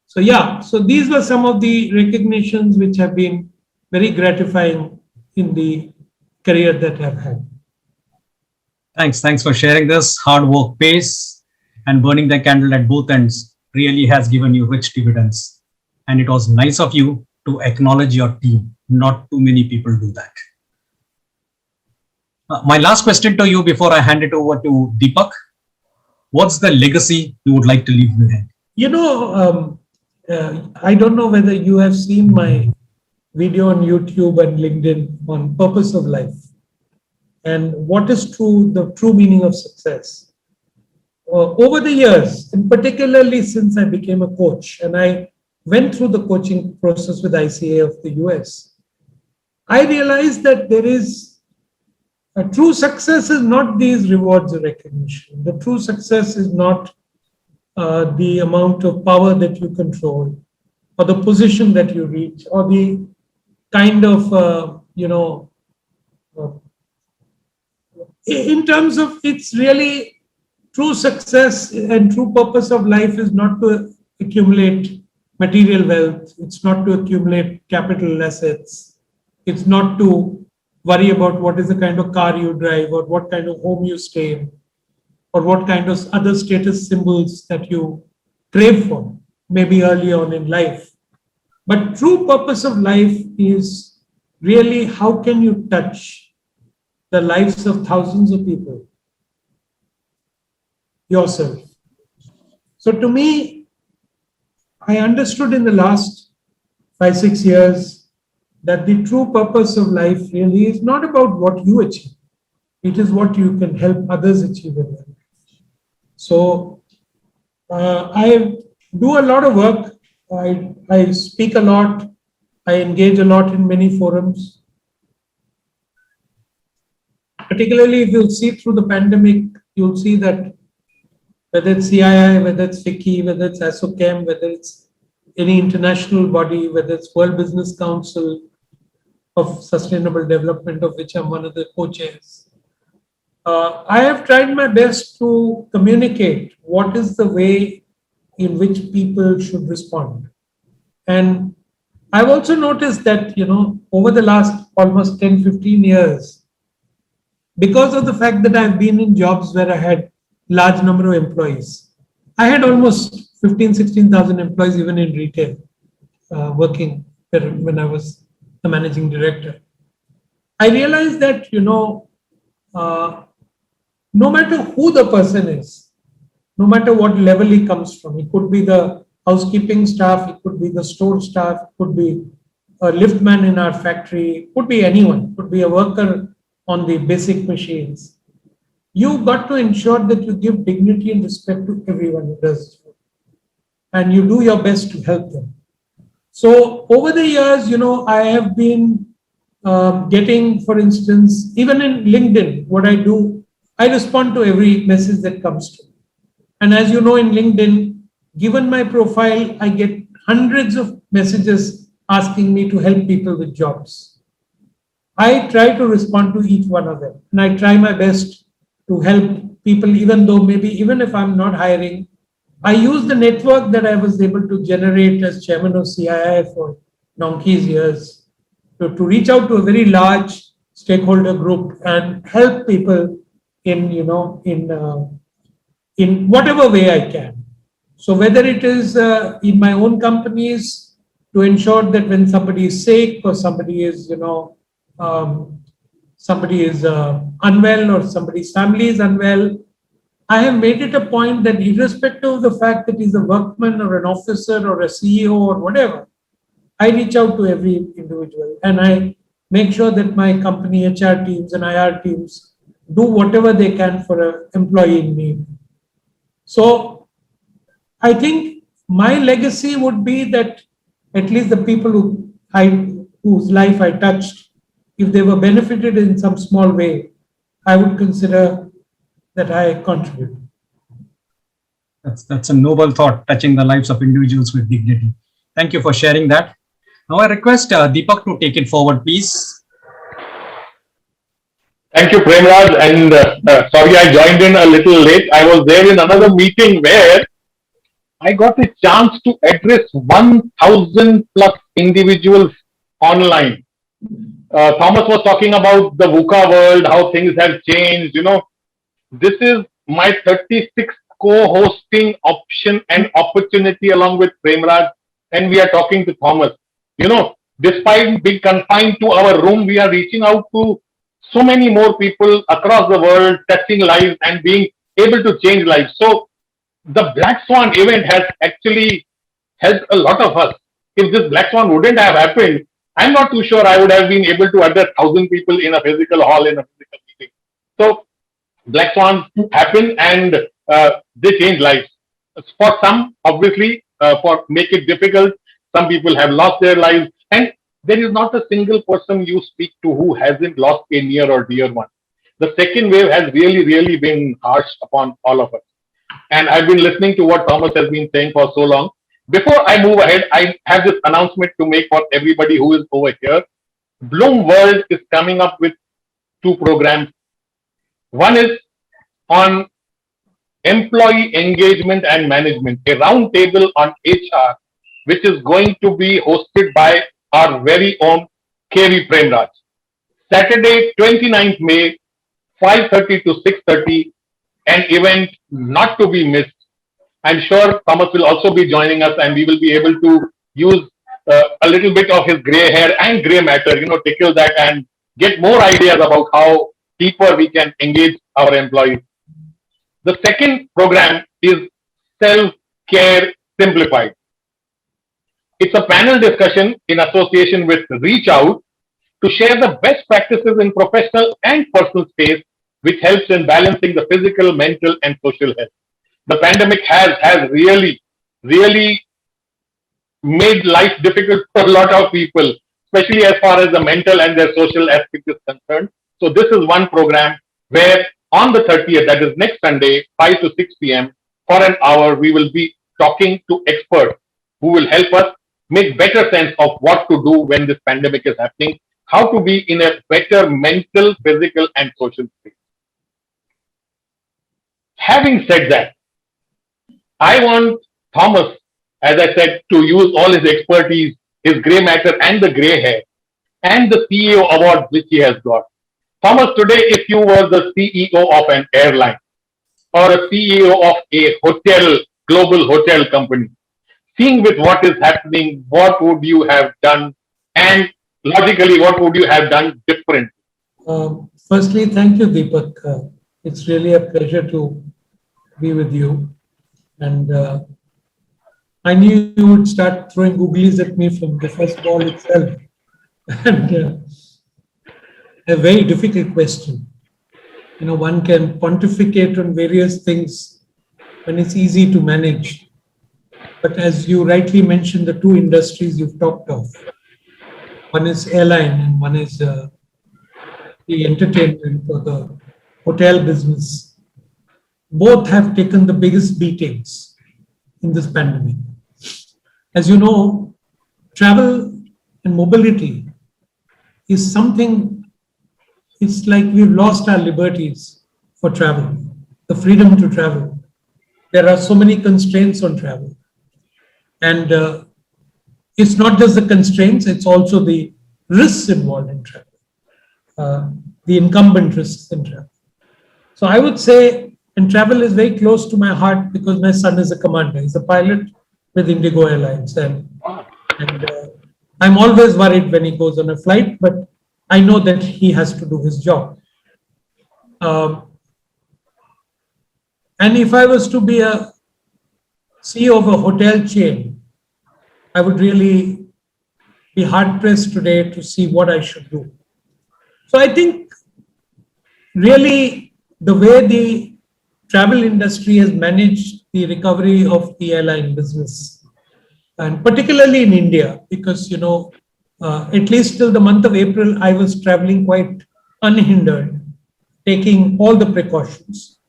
So yeah, so these were some of the recognitions which have been very gratifying in the career that I've had. Thanks for sharing this. Hard work pays, and burning the candle at both ends really has given you rich dividends. And it was nice of you to acknowledge your team. Not too many people do that. My last question to you before I hand it over to Deepak. What's the legacy you would like to leave behind? I don't know whether you have seen my video on YouTube and LinkedIn on purpose of life and what is the true meaning of success. Over the years, and particularly since I became a coach and I went through the coaching process with ICA of the US, I realized that there is a true success is not these rewards or recognition. The true success is not the amount of power that you control or the position that you reach or the kind of, in terms of it's really true success and true purpose of life is not to accumulate material wealth. It's not to accumulate capital assets. It's not to worry about what is the kind of car you drive or what kind of home you stay in or what kind of other status symbols that you crave for, maybe early on in life. But true purpose of life is really how can you touch the lives of thousands of people yourself. So to me, I understood in the last 5-6 years that the true purpose of life really is not about what you achieve. It is what you can help others achieve in life. So I do a lot of work. I speak a lot. I engage a lot in many forums. Particularly if you'll see through the pandemic, you'll see that whether it's CII, whether it's FICCI, whether it's ASSOCHAM, whether it's any international body, whether it's World Business Council of Sustainable Development, of which I'm one of the co-chairs. I have tried my best to communicate what is the way in which people should respond. And I've also noticed that, over the last almost 10, 15 years, because of the fact that I've been in jobs where I had large number of employees, I had almost 15, 16,000 employees even in retail working when I was the managing director. I realized that, no matter who the person is, no matter what level he comes from, it could be the housekeeping staff, it could be the store staff, it could be a liftman in our factory, it could be anyone, it could be a worker on the basic machines. You've got to ensure that you give dignity and respect to everyone who does it, and you do your best to help them. So over the years, I have been getting, for instance, even in LinkedIn, what I do, I respond to every message that comes to me. And as you know, in LinkedIn, given my profile, I get hundreds of messages asking me to help people with jobs. I try to respond to each one of them, and I try my best to help people, even if I'm not hiring. I use the network that I was able to generate as chairman of CII for donkey's years to reach out to a very large stakeholder group and help people in whatever way I can. So whether it is in my own companies to ensure that when somebody is sick or somebody is unwell or somebody's family is unwell, I have made it a point that irrespective of the fact that he's a workman or an officer or a CEO or whatever, I reach out to every individual and I make sure that my company HR teams and IR teams do whatever they can for an employee in need. So I think my legacy would be that at least the people whose life I touched, if they were benefited in some small way, I would consider that I contribute. That's a noble thought, touching the lives of individuals with dignity. Thank you for sharing that. Now I request Deepak to take it forward, please. Thank you, Premraj. And sorry, I joined in a little late. I was there in another meeting where I got a chance to address 1,000 plus individuals online. Thomas was talking about the VUCA world, how things have changed. This is my 36th co-hosting option and opportunity along with Premraj, and we are talking to Thomas. Despite being confined to our room, we are reaching out to so many more people across the world, touching lives and being able to change lives. So the Black Swan event has actually helped a lot of us. If this Black Swan wouldn't have happened, I'm not too sure I would have been able to address 1,000 people in a physical hall, in a physical meeting. So Black Swans happen and they change lives. For some, obviously, for make it difficult, some people have lost their lives, and there is not a single person you speak to who hasn't lost a near or dear one. The second wave has really, really been harsh upon all of us. And I've been listening to what Thomas has been saying for so long. Before I move ahead, I have this announcement to make for everybody who is over here. Bloom World is coming up with 2 programs. One is on employee engagement and management, a roundtable on HR, which is going to be hosted by our very own KV Premraj. Saturday, 29th May, 5:30 to 6:30, an event not to be missed. I'm sure Thomas will also be joining us, and we will be able to use a little bit of his gray hair and gray matter, tickle that and get more ideas about how deeper we can engage our employees. The second program is Self-Care Simplified. It's a panel discussion in association with Reach Out to share the best practices in professional and personal space, which helps in balancing the physical, mental, and social health. the pandemic has really made life difficult for a lot of people, especially as far as the mental and their social aspect is concerned. So this is one program where on the 30th, that is next Sunday, 5 to 6 p.m., for an hour, we will be talking to experts who will help us make better sense of what to do when this pandemic is happening, how to be in a better mental, physical, and social state. Having said that, I want Thomas, as I said, to use all his expertise, his gray matter and the gray hair, and the CEO award which he has got. Thomas, today, if you were the CEO of an airline or a CEO of a hotel, global hotel company, seeing with what is happening, what would you have done? And logically, what would you have done different? Firstly, thank you, Deepak. It's really a pleasure to be with you. And I knew you would start throwing googlies at me from the first ball itself. And a very difficult question. You know, one can pontificate on various things when it's easy to manage. But as you rightly mentioned, the two industries you've talked of, one is airline and one is the entertainment or the hotel business. Both have taken the biggest beatings in this pandemic. As you know, travel and mobility is something, it's like we've lost our liberties for travel, the freedom to travel. There are so many constraints on travel. And it's not just the constraints, it's also the risks involved in travel, the incumbent risks in travel. So I would say, and travel is very close to my heart because my son is a commander. He's a pilot with Indigo Airlines. And I'm always worried when he goes on a flight, but I know that he has to do his job. And if I was to be a CEO of a hotel chain, I would really be hard pressed today to see what I should do. So I think really the way the travel industry has managed the recovery of the airline business, and particularly in India, because, you know, at least till the month of April, I was traveling quite unhindered, taking all the precautions.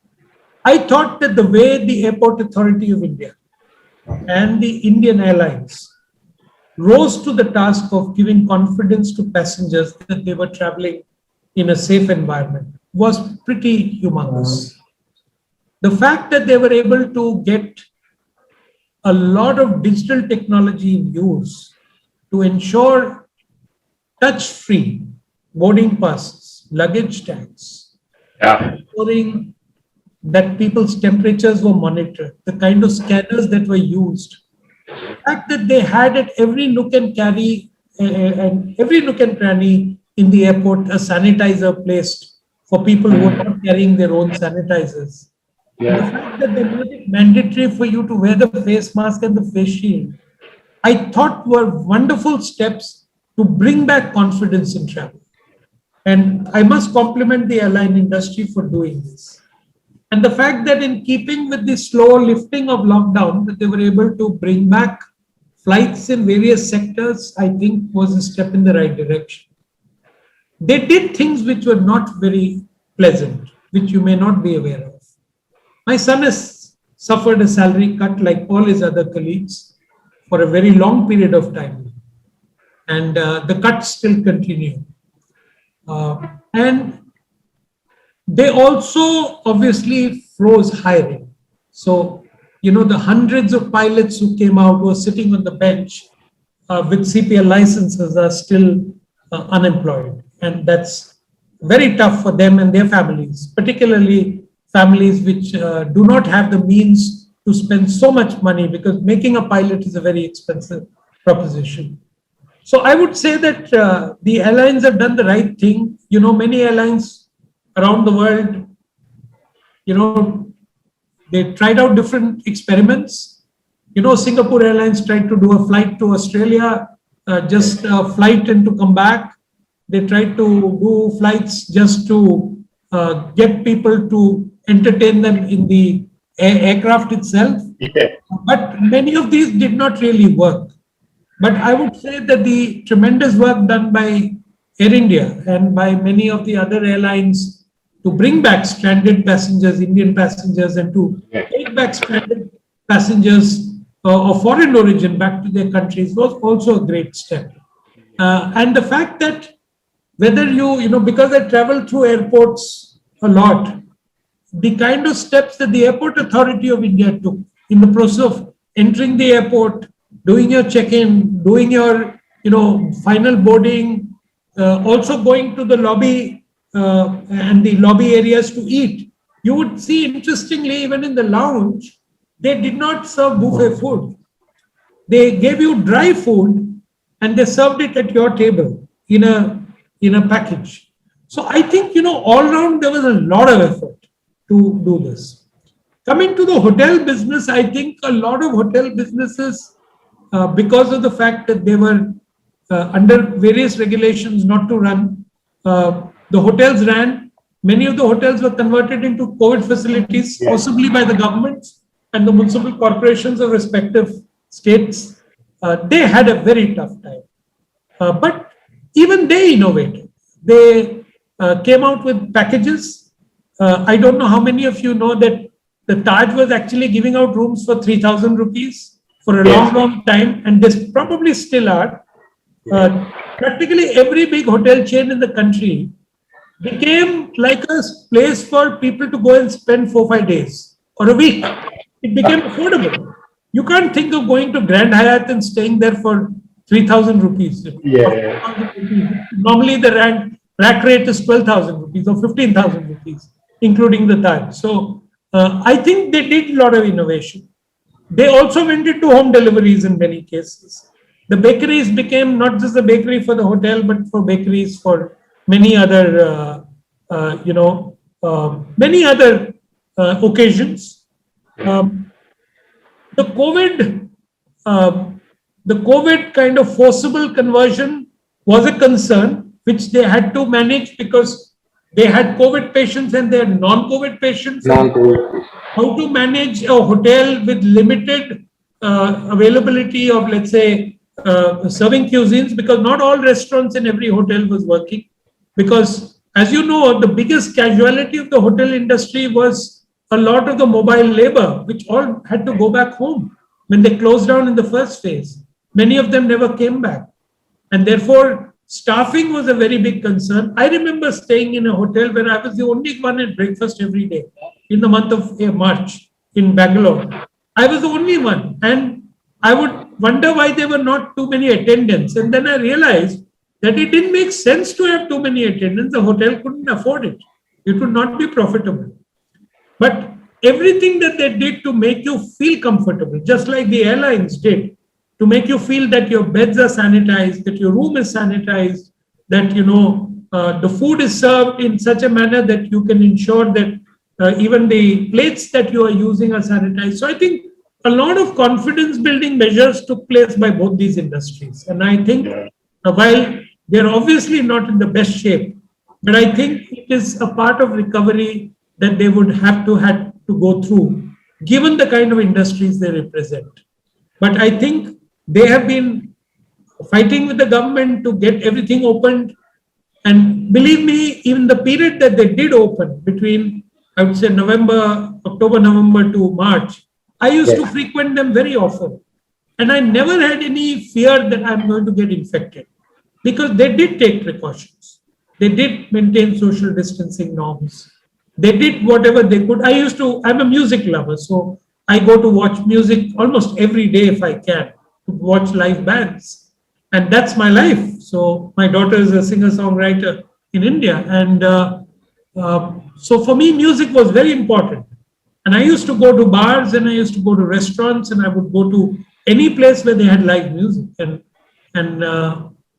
I thought that the way the Airport Authority of India and the Indian Airlines rose to the task of giving confidence to passengers that they were traveling in a safe environment was pretty humongous. The fact that they were able to get a lot of digital technology in use to ensure touch-free boarding passes, luggage tags, ensuring that people's temperatures were monitored, the kind of scanners that were used, the fact that they had at every nook and cranny in the airport a sanitizer placed for people who are not carrying their own sanitizers. The fact that they made it mandatory for you to wear the face mask and the face shield, I thought were wonderful steps to bring back confidence in travel. And I must compliment the airline industry for doing this. And the fact that in keeping with the slow lifting of lockdown, that they were able to bring back flights in various sectors, I think was a step in the right direction. They did things which were not very pleasant, which you may not be aware of. My son has suffered a salary cut like all his other colleagues for a very long period of time. And the cuts still continue. And they also obviously froze hiring. So, you know, the hundreds of pilots who came out who were sitting on the bench with CPL licenses are still unemployed. And that's very tough for them and their families, particularly families which do not have the means to spend so much money, because making a pilot is a very expensive proposition. So I would say that the airlines have done the right thing. You know, many airlines around the world, you know, they tried out different experiments. You know, Singapore Airlines tried to do a flight to Australia, just a flight and to come back. They tried to do flights just to get people to entertain them in the aircraft itself. Yeah. But many of these did not really work. But I would say that the tremendous work done by Air India and by many of the other airlines to bring back stranded passengers, Indian passengers, and to take back stranded passengers of foreign origin back to their countries was also a great step. And the fact that whether because I travel through airports a lot, the kind of steps that the Airport Authority of India took in the process of entering the airport, doing your check-in, doing your final boarding, also going to the lobby and the lobby areas to eat. You would see, interestingly, even in the lounge, they did not serve buffet food. They gave you dry food and they served it at your table in a package. So I think, all around there was a lot of effort to do this. Coming to the hotel business, I think a lot of hotel businesses, because of the fact that they were under various regulations not to run, the hotels ran. Many of the hotels were converted into COVID facilities, possibly by the governments and the municipal corporations of respective states. They had a very tough time. But even they innovated. They came out with packages. I don't know how many of you know that the Taj was actually giving out rooms for 3,000 rupees for a long time, and they probably still are. Practically every big hotel chain in the country became like a place for people to go and spend 4-5 days or a week. It became affordable. You can't think of going to Grand Hyatt and staying there for 3,000 rupees. Normally the rack rate is 12,000 rupees or 15,000 rupees, including the Taj. So I think they did a lot of innovation. They also went into home deliveries in many cases. The bakeries became not just a bakery for the hotel, but for bakeries for many other, many other occasions. The COVID kind of forcible conversion was a concern which they had to manage because they had COVID patients and they had non-COVID patients. How to manage a hotel with limited availability of, let's say, serving cuisines, because not all restaurants in every hotel was working. Because, as you know, the biggest casualty of the hotel industry was a lot of the mobile labor, which all had to go back home when they closed down in the first phase. Many of them never came back. And therefore, staffing was a very big concern. I remember staying in a hotel where I was the only one at breakfast every day in the month of March in Bangalore. I was the only one. And I would wonder why there were not too many attendants. And then I realized that it didn't make sense to have too many attendants. The hotel couldn't afford it. It would not be profitable. But everything that they did to make you feel comfortable, just like the airlines did, to make you feel that your beds are sanitized, that your room is sanitized, that the food is served in such a manner that you can ensure that even the plates that you are using are sanitized. So I think a lot of confidence building measures took place by both these industries. And I think while they're obviously not in the best shape, but I think it is a part of recovery that they would have to go through, given the kind of industries they represent. But I think they have been fighting with the government to get everything opened. And believe me, even the period that they did open between, I would say, October, November to March, I used to frequent them very often. And I never had any fear that I'm going to get infected because they did take precautions. They did maintain social distancing norms. They did whatever they could. I'm a music lover, so I go to watch music almost every day if I can, to watch live bands. And that's my life. So my daughter is a singer-songwriter in India. And so for me, music was very important. And I used to go to bars and I used to go to restaurants and I would go to any place where they had live music. And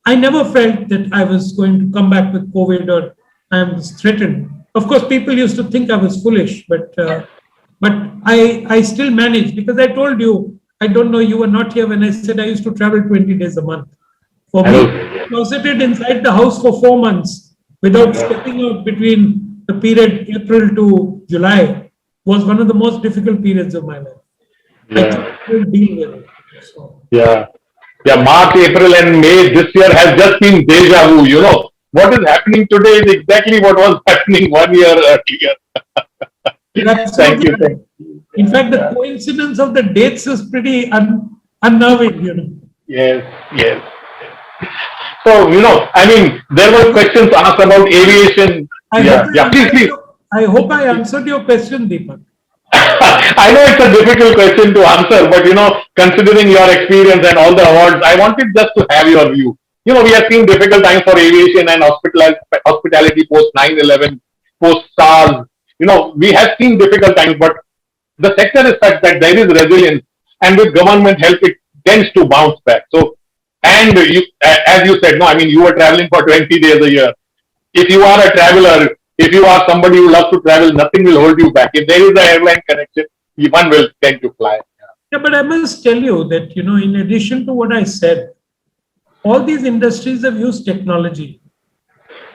I never felt that I was going to come back with COVID or I was threatened. Of course, people used to think I was foolish, but I still managed because I told you, I don't know, you were not here when I said I used to travel 20 days a month. For me, closeted inside the house for 4 months without stepping out between the period April to July was one of the most difficult periods of my life. I Yeah. couldn't deal with it. So, Yeah. Yeah, March, April, and May this year has just been deja vu. What is happening today is exactly what was happening 1 year earlier. you're Thank absolutely you. right. In fact, the coincidence of the dates is pretty unnerving. Yes, yes. So, I mean, there were questions asked about aviation. I Yeah, hope I yeah, please, answered please. I hope I answered your question, Deepak. I know it's a difficult question to answer, but considering your experience and all the awards, I wanted just to have your view. We have seen difficult times for aviation and hospitality post 9/11, post SARS. We have seen difficult times, but the sector is such that there is resilience, and with government help, it tends to bounce back. So, and as you said, no, I mean, you were traveling for 20 days a year. If you are a traveler, if you are somebody who loves to travel, nothing will hold you back. If there is an airline connection, one will tend to fly. Yeah, but I must tell you that, in addition to what I said, all these industries have used technology.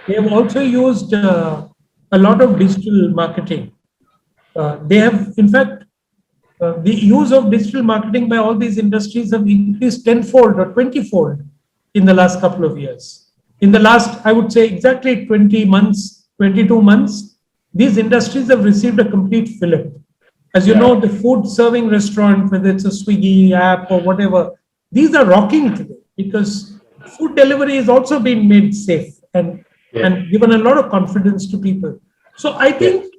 They have also used a lot of digital marketing. They have, in fact, the use of digital marketing by all these industries have increased tenfold or 20-fold in the last couple of years. In the last, I would say exactly 20 months, 22 months, these industries have received a complete fillip. As you know, the food serving restaurant, whether it's a Swiggy app or whatever, these are rocking today because food delivery is also being made safe and given a lot of confidence to people. So I think,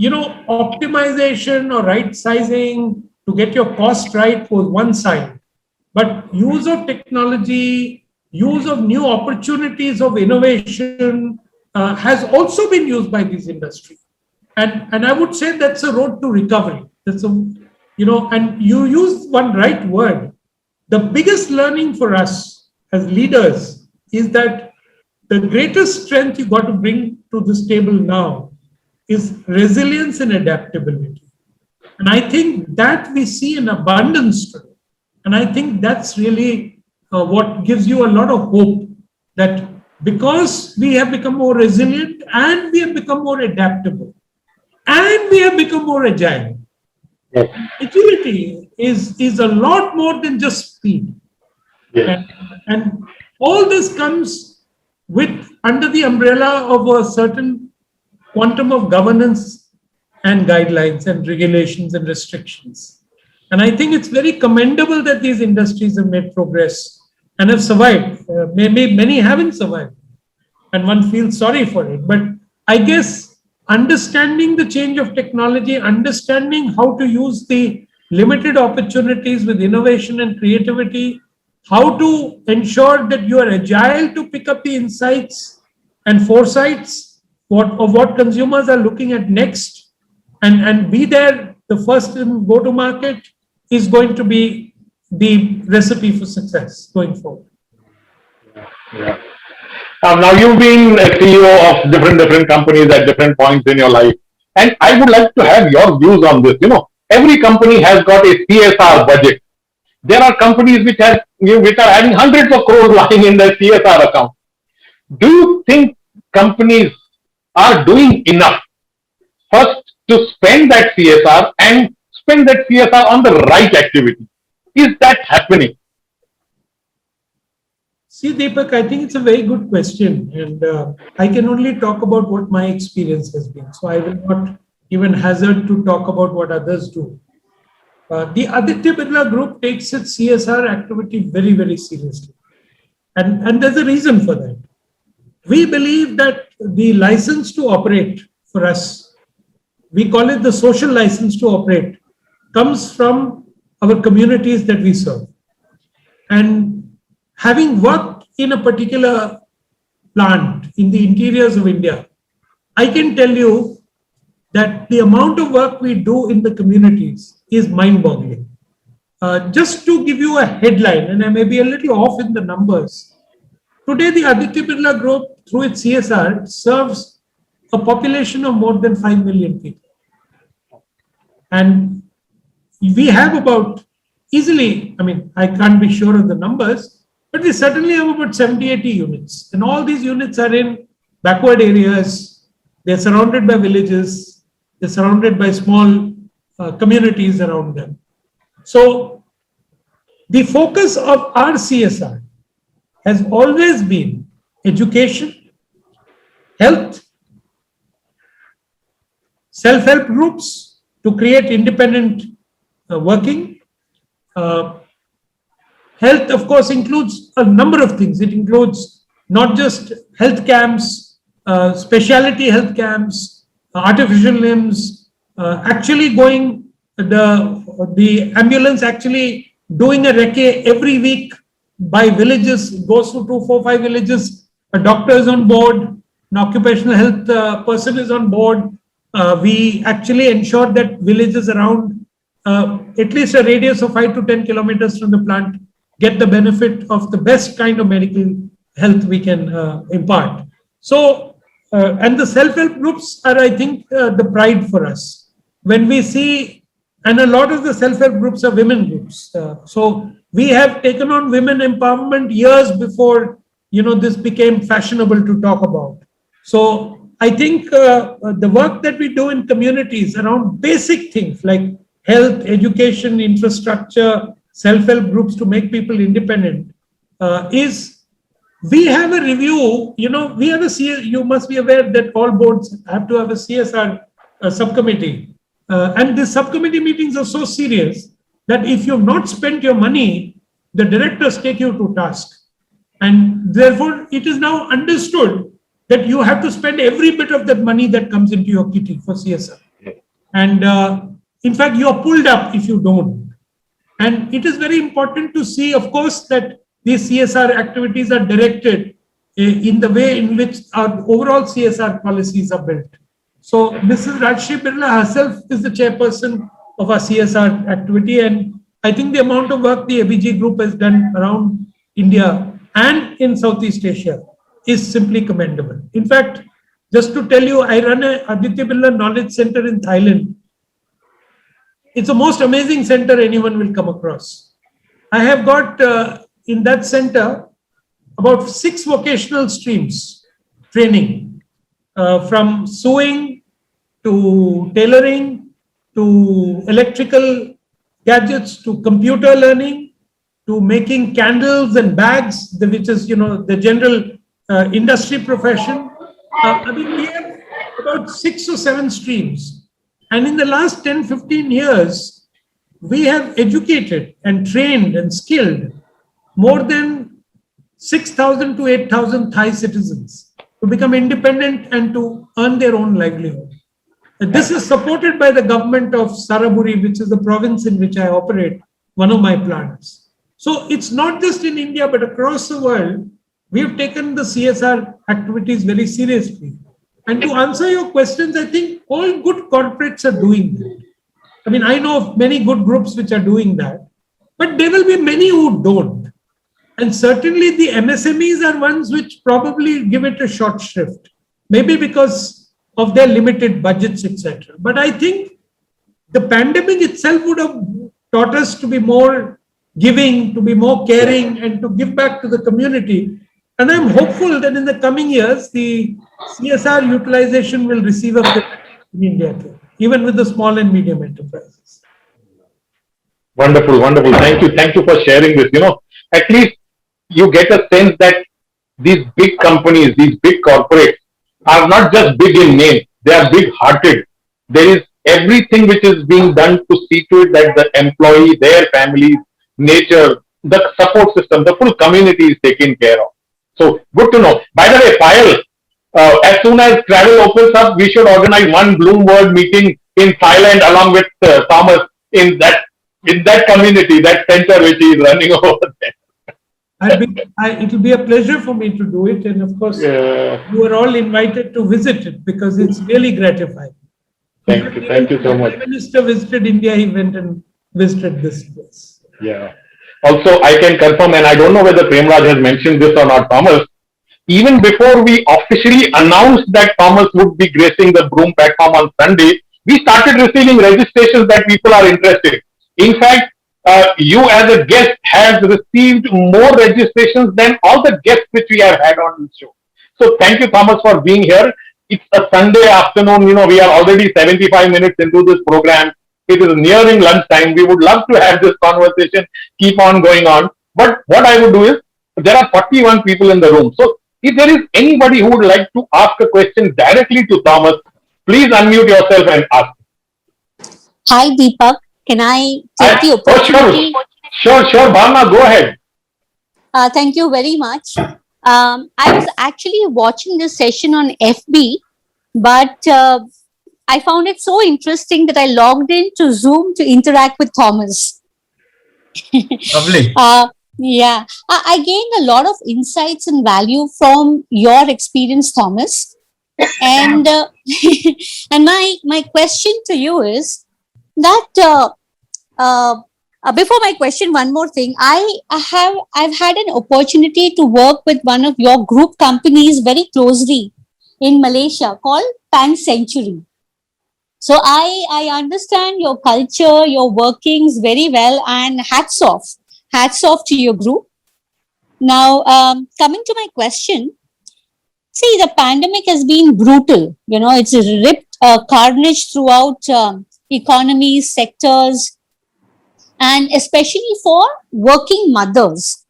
optimization or right sizing to get your cost right was one side, but use of technology, use of new opportunities of innovation has also been used by these industries. And I would say that's a road to recovery. That's and you use one right word. The biggest learning for us as leaders is that the greatest strength you got to bring to this table now is resilience and adaptability. And I think that we see in abundance today. And I think that's really what gives you a lot of hope that because we have become more resilient and we have become more adaptable and we have become more agile. Yes. Agility is a lot more than just speed. Yes. And all this comes with under the umbrella of a certain quantum of governance and guidelines and regulations and restrictions. And I think it's very commendable that these industries have made progress and have survived. Maybe many haven't survived, and one feels sorry for it. But I guess understanding the change of technology, understanding how to use the limited opportunities with innovation and creativity, how to ensure that you are agile to pick up the insights and foresights of what consumers are looking at next and be there the first in go to market is going to be the recipe for success going forward. Yeah. Now you've been a CEO of different companies at different points in your life, and I would like to have your views on this. Every company has got a CSR budget. There are companies which are having hundreds of crores lying in their CSR account. Do you think companies are doing enough first to spend that CSR and spend that CSR on the right activity? Is that happening? See, Deepak, I think it's a very good question. And I can only talk about what my experience has been. So I will not even hazard to talk about what others do. The Aditya Birla Group takes its CSR activity very, very seriously. And there's a reason for that. We believe that the license to operate for us, we call it the social license to operate, comes from our communities that we serve. And having worked in a particular plant in the interiors of India, I can tell you that the amount of work we do in the communities is mind-boggling. Just to give you a headline, and I may be a little off in the numbers, today the Aditya Birla Group, through its CSR, serves a population of more than 5 million people. And we have about easily, I can't be sure of the numbers, but we certainly have about 70, 80 units. And all these units are in backward areas. They're surrounded by villages. they're surrounded by small communities around them. So the focus of our CSR has always been education, health, self-help groups to create independent working. Health, of course, includes a number of things. It includes not just health camps, specialty health camps, artificial limbs, actually going, the ambulance actually doing a recce every week by villages, goes to 2, 4, 5 villages. A doctor is on board, an occupational health person is on board. We actually ensure that villages around at least a radius of 5 to 10 kilometers from the plant get the benefit of the best kind of medical health we can impart. So, and the self-help groups are, I think, the pride for us. When we see, and a lot of the self-help groups are women groups. So we have taken on women empowerment years before, this became fashionable to talk about. So I think the work that we do in communities around basic things like health, education, infrastructure, self-help groups to make people independent is, we have a review, we have you must be aware that all boards have to have a CSR subcommittee. And the subcommittee meetings are so serious that if you've not spent your money, the directors take you to task. And therefore, it is now understood that you have to spend every bit of that money that comes into your kitty for CSR. And in fact, you are pulled up if you don't. And it is very important to see, of course, that these CSR activities are directed in the way in which our overall CSR policies are built. So Mrs. Rajshri Birla herself is the chairperson of our CSR activity. And I think the amount of work the ABG group has done around India and in Southeast Asia is simply commendable. In fact, just to tell you, I run a Aditya Birla Knowledge Center in Thailand. It's the most amazing center anyone will come across. I have got in that center about 6 vocational streams training, from sewing to tailoring to electrical gadgets to computer learning to making candles and bags, which is the general industry profession. I mean, we have about 6 or 7 streams. And in the last 10, 15 years, we have educated and trained and skilled more than 6,000 to 8,000 Thai citizens to become independent and to earn their own livelihood. And this is supported by the government of Saraburi, which is the province in which I operate, one of my plants. So it's not just in India, but across the world, we have taken the CSR activities very seriously. And to answer your questions, I think all good corporates are doing that. I mean, I know of many good groups which are doing that, but there will be many who don't. And certainly the MSMEs are ones which probably give it a short shrift, maybe because of their limited budgets, etc. But I think the pandemic itself would have taught us to be more giving, to be more caring, and to give back to the community. And I'm hopeful that in the coming years, the CSR utilization will receive a bit in India too, even with the small and medium enterprises. Wonderful, wonderful. Thank you for sharing this. At least you get a sense that these big companies, these big corporates are not just big in name, they are big hearted. There is everything which is being done to see to it that the employee, their families, nature, the support system, the full community is taken care of. So good to know. By the way, Payal, as soon as travel opens up, we should organize one Bloom World meeting in Thailand along with Thomas in that community, that center which he is running over there. It will be a pleasure for me to do it. And of course, you are all invited to visit it because it's really gratifying. Thank you so much. The Prime Minister visited India, he went and visited this place. Yeah. Also, I can confirm, and I don't know whether Premraj has mentioned this or not, Thomas, even before we officially announced that Thomas would be gracing the Bloom platform on Sunday, we started receiving registrations that people are interested. In fact, you as a guest have received more registrations than all the guests which we have had on the show. So thank you, Thomas, for being here. it's a Sunday afternoon, we are already 75 minutes into this program. It is nearing lunchtime. We would love to have this conversation keep on going on. But what I would do is, there are 41 people in the room. So if there is anybody who would like to ask a question directly to Thomas, please unmute yourself and ask. Hi, Deepak. Can I take the opportunity? Sure, Bhavna, go ahead. Thank you very much. I was actually watching this session on FB, but I found it so interesting that I logged into Zoom to interact with Thomas. Lovely. Yeah, I gained a lot of insights and value from your experience, Thomas. And and my question to you is that before my question, one more thing. I've had an opportunity to work with one of your group companies very closely in Malaysia called Pan Century. So I understand your culture, your workings very well, and hats off to your group. Now, coming to my question, see, the pandemic has been brutal. It's ripped carnage throughout economies, sectors, and especially for working mothers,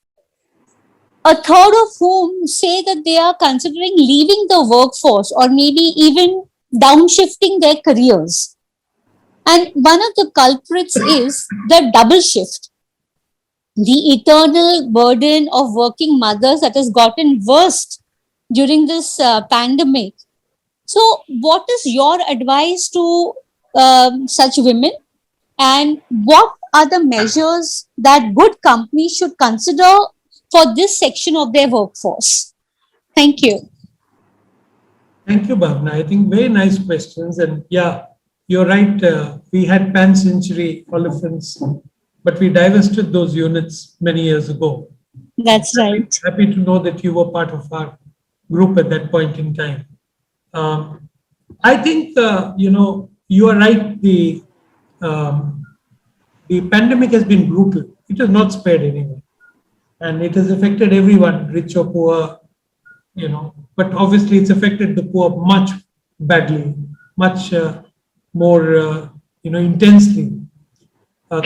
a third of whom say that they are considering leaving the workforce or maybe even downshifting their careers. And one of the culprits is the double shift, the eternal burden of working mothers that has gotten worse during this pandemic. So what is your advice to such women, and what are the measures that good companies should consider for this section of their workforce? Thank you. Thank you, Bhavna. I think very nice questions. And yeah, you're right. We had Pan Century Olefins, but we divested those units many years ago. That's right. Happy to know that you were part of our group at that point in time. I think, you are right. The pandemic has been brutal. It has not spared anyone. And it has affected everyone, rich or poor, but obviously it's affected the poor much badly, much more, intensely.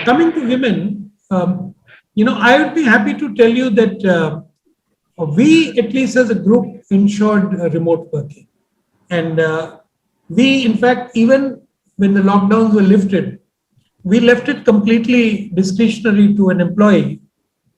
Coming to women, I would be happy to tell you that we, at least as a group, ensured remote working. And we, in fact, even when the lockdowns were lifted, we left it completely discretionary to an employee,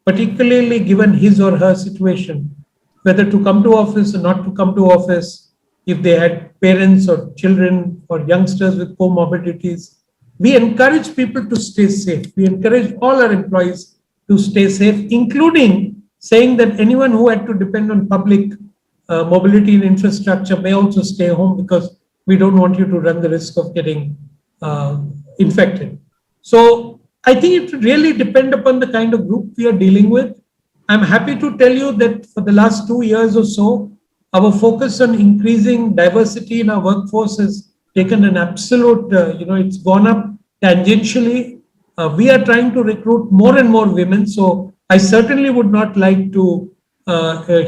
particularly given his or her situation, whether to come to office or not to come to office, if they had parents or children or youngsters with comorbidities. We encourage people to stay safe. We encourage all our employees to stay safe, including saying that anyone who had to depend on public mobility and infrastructure may also stay home, because we don't want you to run the risk of getting infected. So I think it really depends upon the kind of group we are dealing with. I'm happy to tell you that for the last 2 years or so, our focus on increasing diversity in our workforce has taken an absolute, it's gone up tangentially. We are trying to recruit more and more women. So I certainly would not like to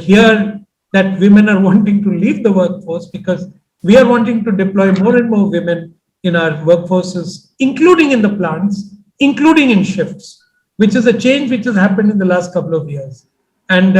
hear that women are wanting to leave the workforce, because we are wanting to deploy more and more women in our workforces, including in the plants, including in shifts, which is a change which has happened in the last couple of years. And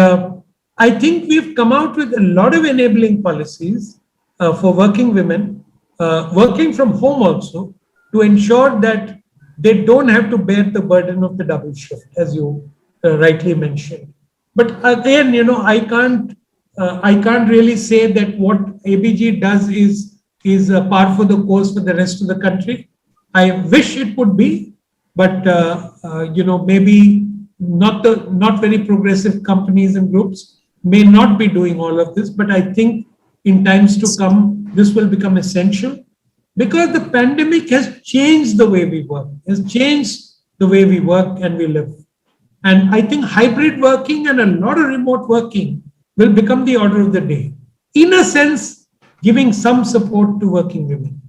I think we've come out with a lot of enabling policies for working women, working from home also, to ensure that they don't have to bear the burden of the double shift, as you rightly mentioned. But again, I can't really say that what ABG does is par for the course for the rest of the country. I wish it would be, but maybe not very progressive companies and groups may not be doing all of this. But I think in times to come, this will become essential, because the pandemic has changed the way we work, has changed the way we work and we live. And I think hybrid working and a lot of remote working will become the order of the day. In a sense, giving some support to working women.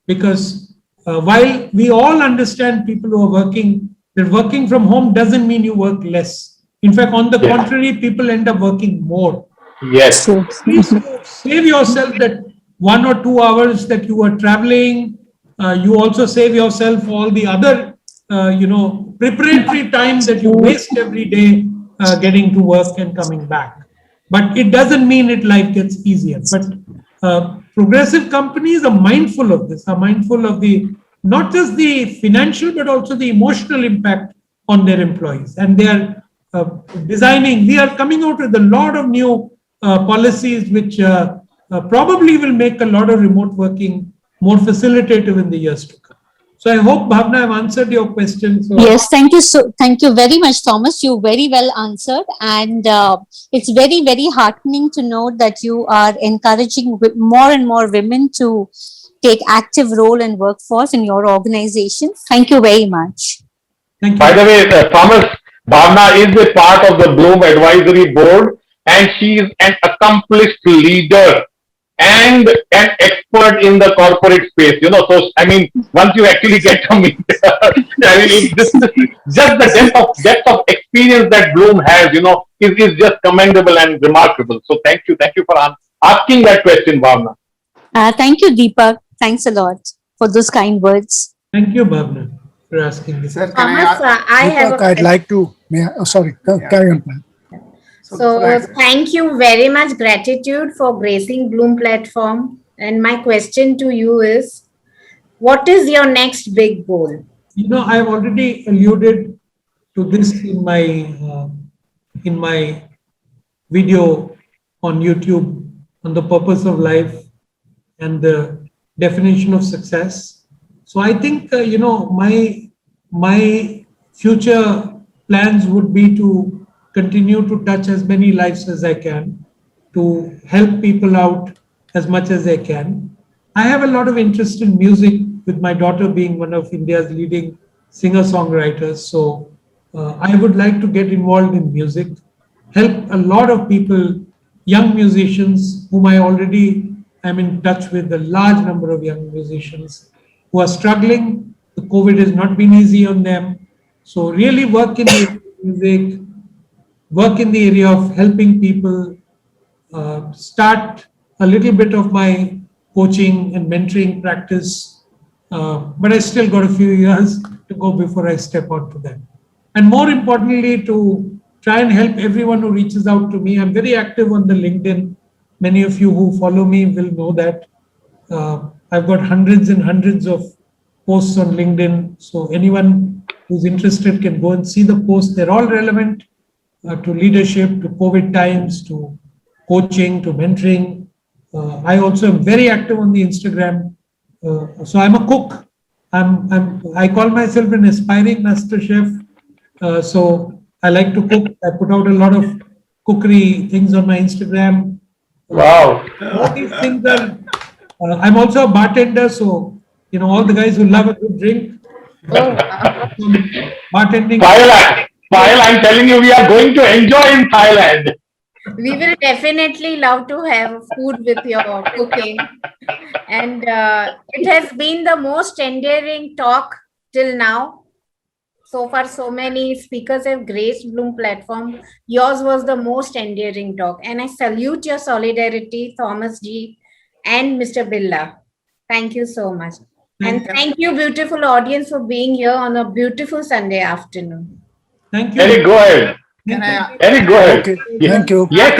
Because while we all understand people who are working, that working from home doesn't mean you work less. In fact, on the contrary, people end up working more. Yes. Please save yourself that 1 or 2 hours that you are traveling. You also save yourself all the other, preparatory time that you waste every day getting to work and coming back. But it doesn't mean it life gets easier. But progressive companies are mindful of this, are mindful of the not just the financial but also the emotional impact on their employees, and they are designing. We are coming out with a lot of new policies which probably will make a lot of remote working more facilitative in the years to come. So I hope, Bhavna, I've answered your question. So Yes, thank you very much, Thomas. You very well answered, and it's very, very heartening to know that you are encouraging more and more women to take active role in workforce in your organization. Thank you very much. thank you. By the way, Thomas, Bhavna is a part of the Bloom Advisory Board, and she is an accomplished leader and an expert in the corporate space. So I mean, once you actually get to meet her, I mean, just the depth of experience that Bloom has, is just commendable and remarkable. So thank you for asking that question, Bhavna. Thank you, Deepak. Thanks a lot for those kind words. Thank you, Bhavna, for asking this. Sir, can I Thomas, ask? I have Deepak, a I'd like to, sorry, carry on. Plan. So thank you very much, gratitude for gracing Bloom platform. And my question to you is, what is your next big goal? I've already alluded to this in my video on YouTube on the purpose of life and the definition of success. So I think my future plans would be to continue to touch as many lives as I can, to help people out as much as I can. I have a lot of interest in music, with my daughter being one of India's leading singer-songwriters. So I would like to get involved in music, help a lot of people, young musicians whom I already am in touch with, a large number of young musicians who are struggling. The COVID has not been easy on them. So really work in the music, work in the area of helping people, start a little bit of my coaching and mentoring practice. But I still got a few years to go before I step out to that. And more importantly, to try and help everyone who reaches out to me. I'm very active on the LinkedIn. Many of you who follow me will know that. I've got hundreds and hundreds of posts on LinkedIn. So anyone who's interested can go and see the posts. They're all relevant to leadership, to COVID times, to coaching, to mentoring. I also am very active on the Instagram. So I'm a cook. I call myself an aspiring master chef. So I like to cook. I put out a lot of cookery things on my Instagram. Wow. All these things are. I'm also a bartender, so all the guys who love a good drink. Bartending. Thailand, I'm telling you, we are going to enjoy in Thailand. We will definitely love to have food with your cooking. And it has been the most endearing talk till now. So far, so many speakers have graced Bloom platform. Yours was the most endearing talk. And I salute your solidarity, Thomas G. and Mr. Billa. Thank you so much. And thank you, beautiful audience, for being here on a beautiful Sunday afternoon. Thank you. Eric, go ahead. Can I Eric, go ahead. Okay, Yes. thank you. Yes.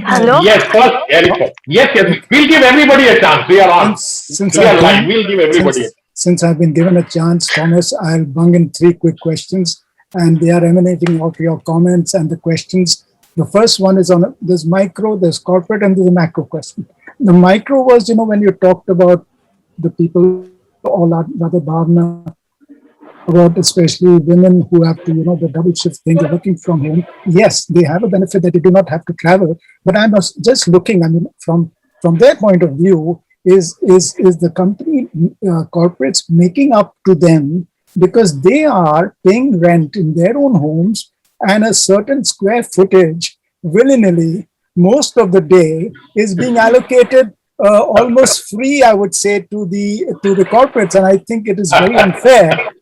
Hello? Yes, first, Eric. Yes. We'll give everybody a chance. We are on. Since We are I've live. been- We'll give everybody a chance. Since I've been given a chance, Thomas, I'll bung in 3 quick questions, and they are emanating out of your comments and the questions. The first one is on there's micro, there's corporate, and there's a macro question. The micro was, when you talked about the people, all our other Bhavna, about especially women who have to, the double shift thing, they're working from home. Yes, they have a benefit that they do not have to travel. But I was just looking, from their point of view, is the company corporates making up to them because they are paying rent in their own homes and a certain square footage willy-nilly most of the day is being allocated almost free, I would say, to the corporates, and I think it is very unfair.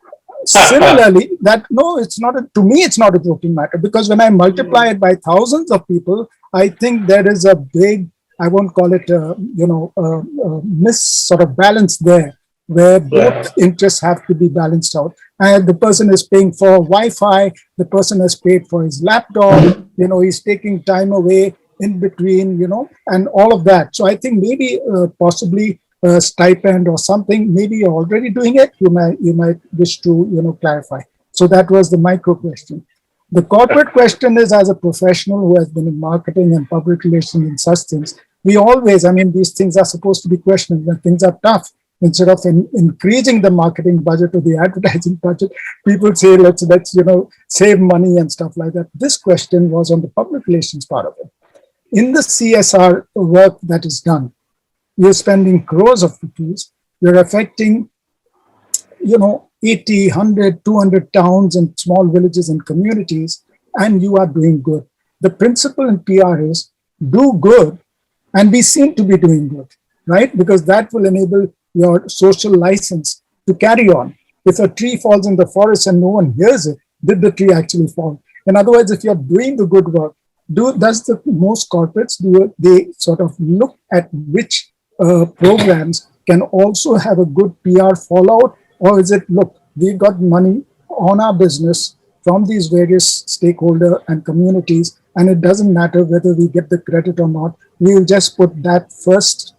Similarly, to me, it's not a joking matter, because when I multiply it by thousands of people, I think there is a big I won't call it, miss sort of balance there, where both interests have to be balanced out. And the person is paying for Wi-Fi, the person has paid for his laptop, he's taking time away in between, and all of that. So I think maybe possibly a stipend or something, maybe you're already doing it, you might wish to, clarify. So that was the micro question. The corporate question is, as a professional who has been in marketing and public relations and such things, we always, these things are supposed to be questioned when things are tough. Instead of increasing the marketing budget or the advertising budget, people say, let's save money and stuff like that. This question was on the public relations part of it. In the CSR work that is done, you're spending crores of rupees, you're affecting, 80, 100, 200 towns and small villages and communities, and you are doing good. The principle in PR is do good and be seen to be doing good, right? Because that will enable your social license to carry on. If a tree falls in the forest and no one hears it, did the tree actually fall? In other words, if you're doing the good work, does the most corporates they sort of look at which programs can also have a good PR fallout, or is it, look, we got money on our business from these various stakeholder and communities, and it doesn't matter whether we get the credit or not. We will just put that first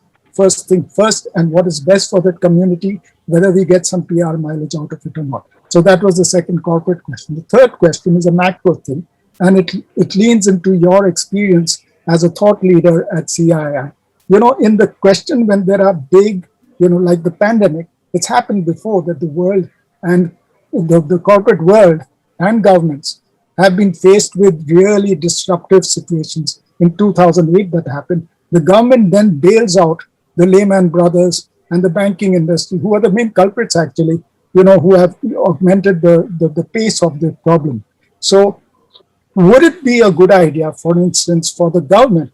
thing first, and what is best for that community, whether we get some PR mileage out of it or not. So that was the second corporate question. The third question is a macro thing, and it leans into your experience as a thought leader at CII. In the question when there are big, like the pandemic, it's happened before that the world and the corporate world and governments have been faced with really disruptive situations. In 2008 that happened. The government then bails out the Lehman Brothers and the banking industry, who are the main culprits actually, who have augmented the pace of the problem. So would it be a good idea, for instance, for the government?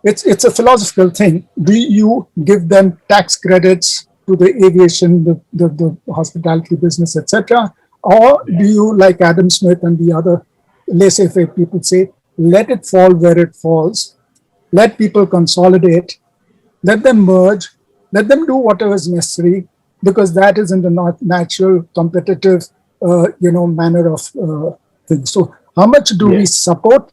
It's a philosophical thing. Do you give them tax credits to the aviation, the hospitality business, etc.? Or do you, like Adam Smith and the other laissez-faire people say, let it fall where it falls, let people consolidate, let them merge, let them do whatever is necessary, because that is in the natural competitive, manner of things. So how much do we support,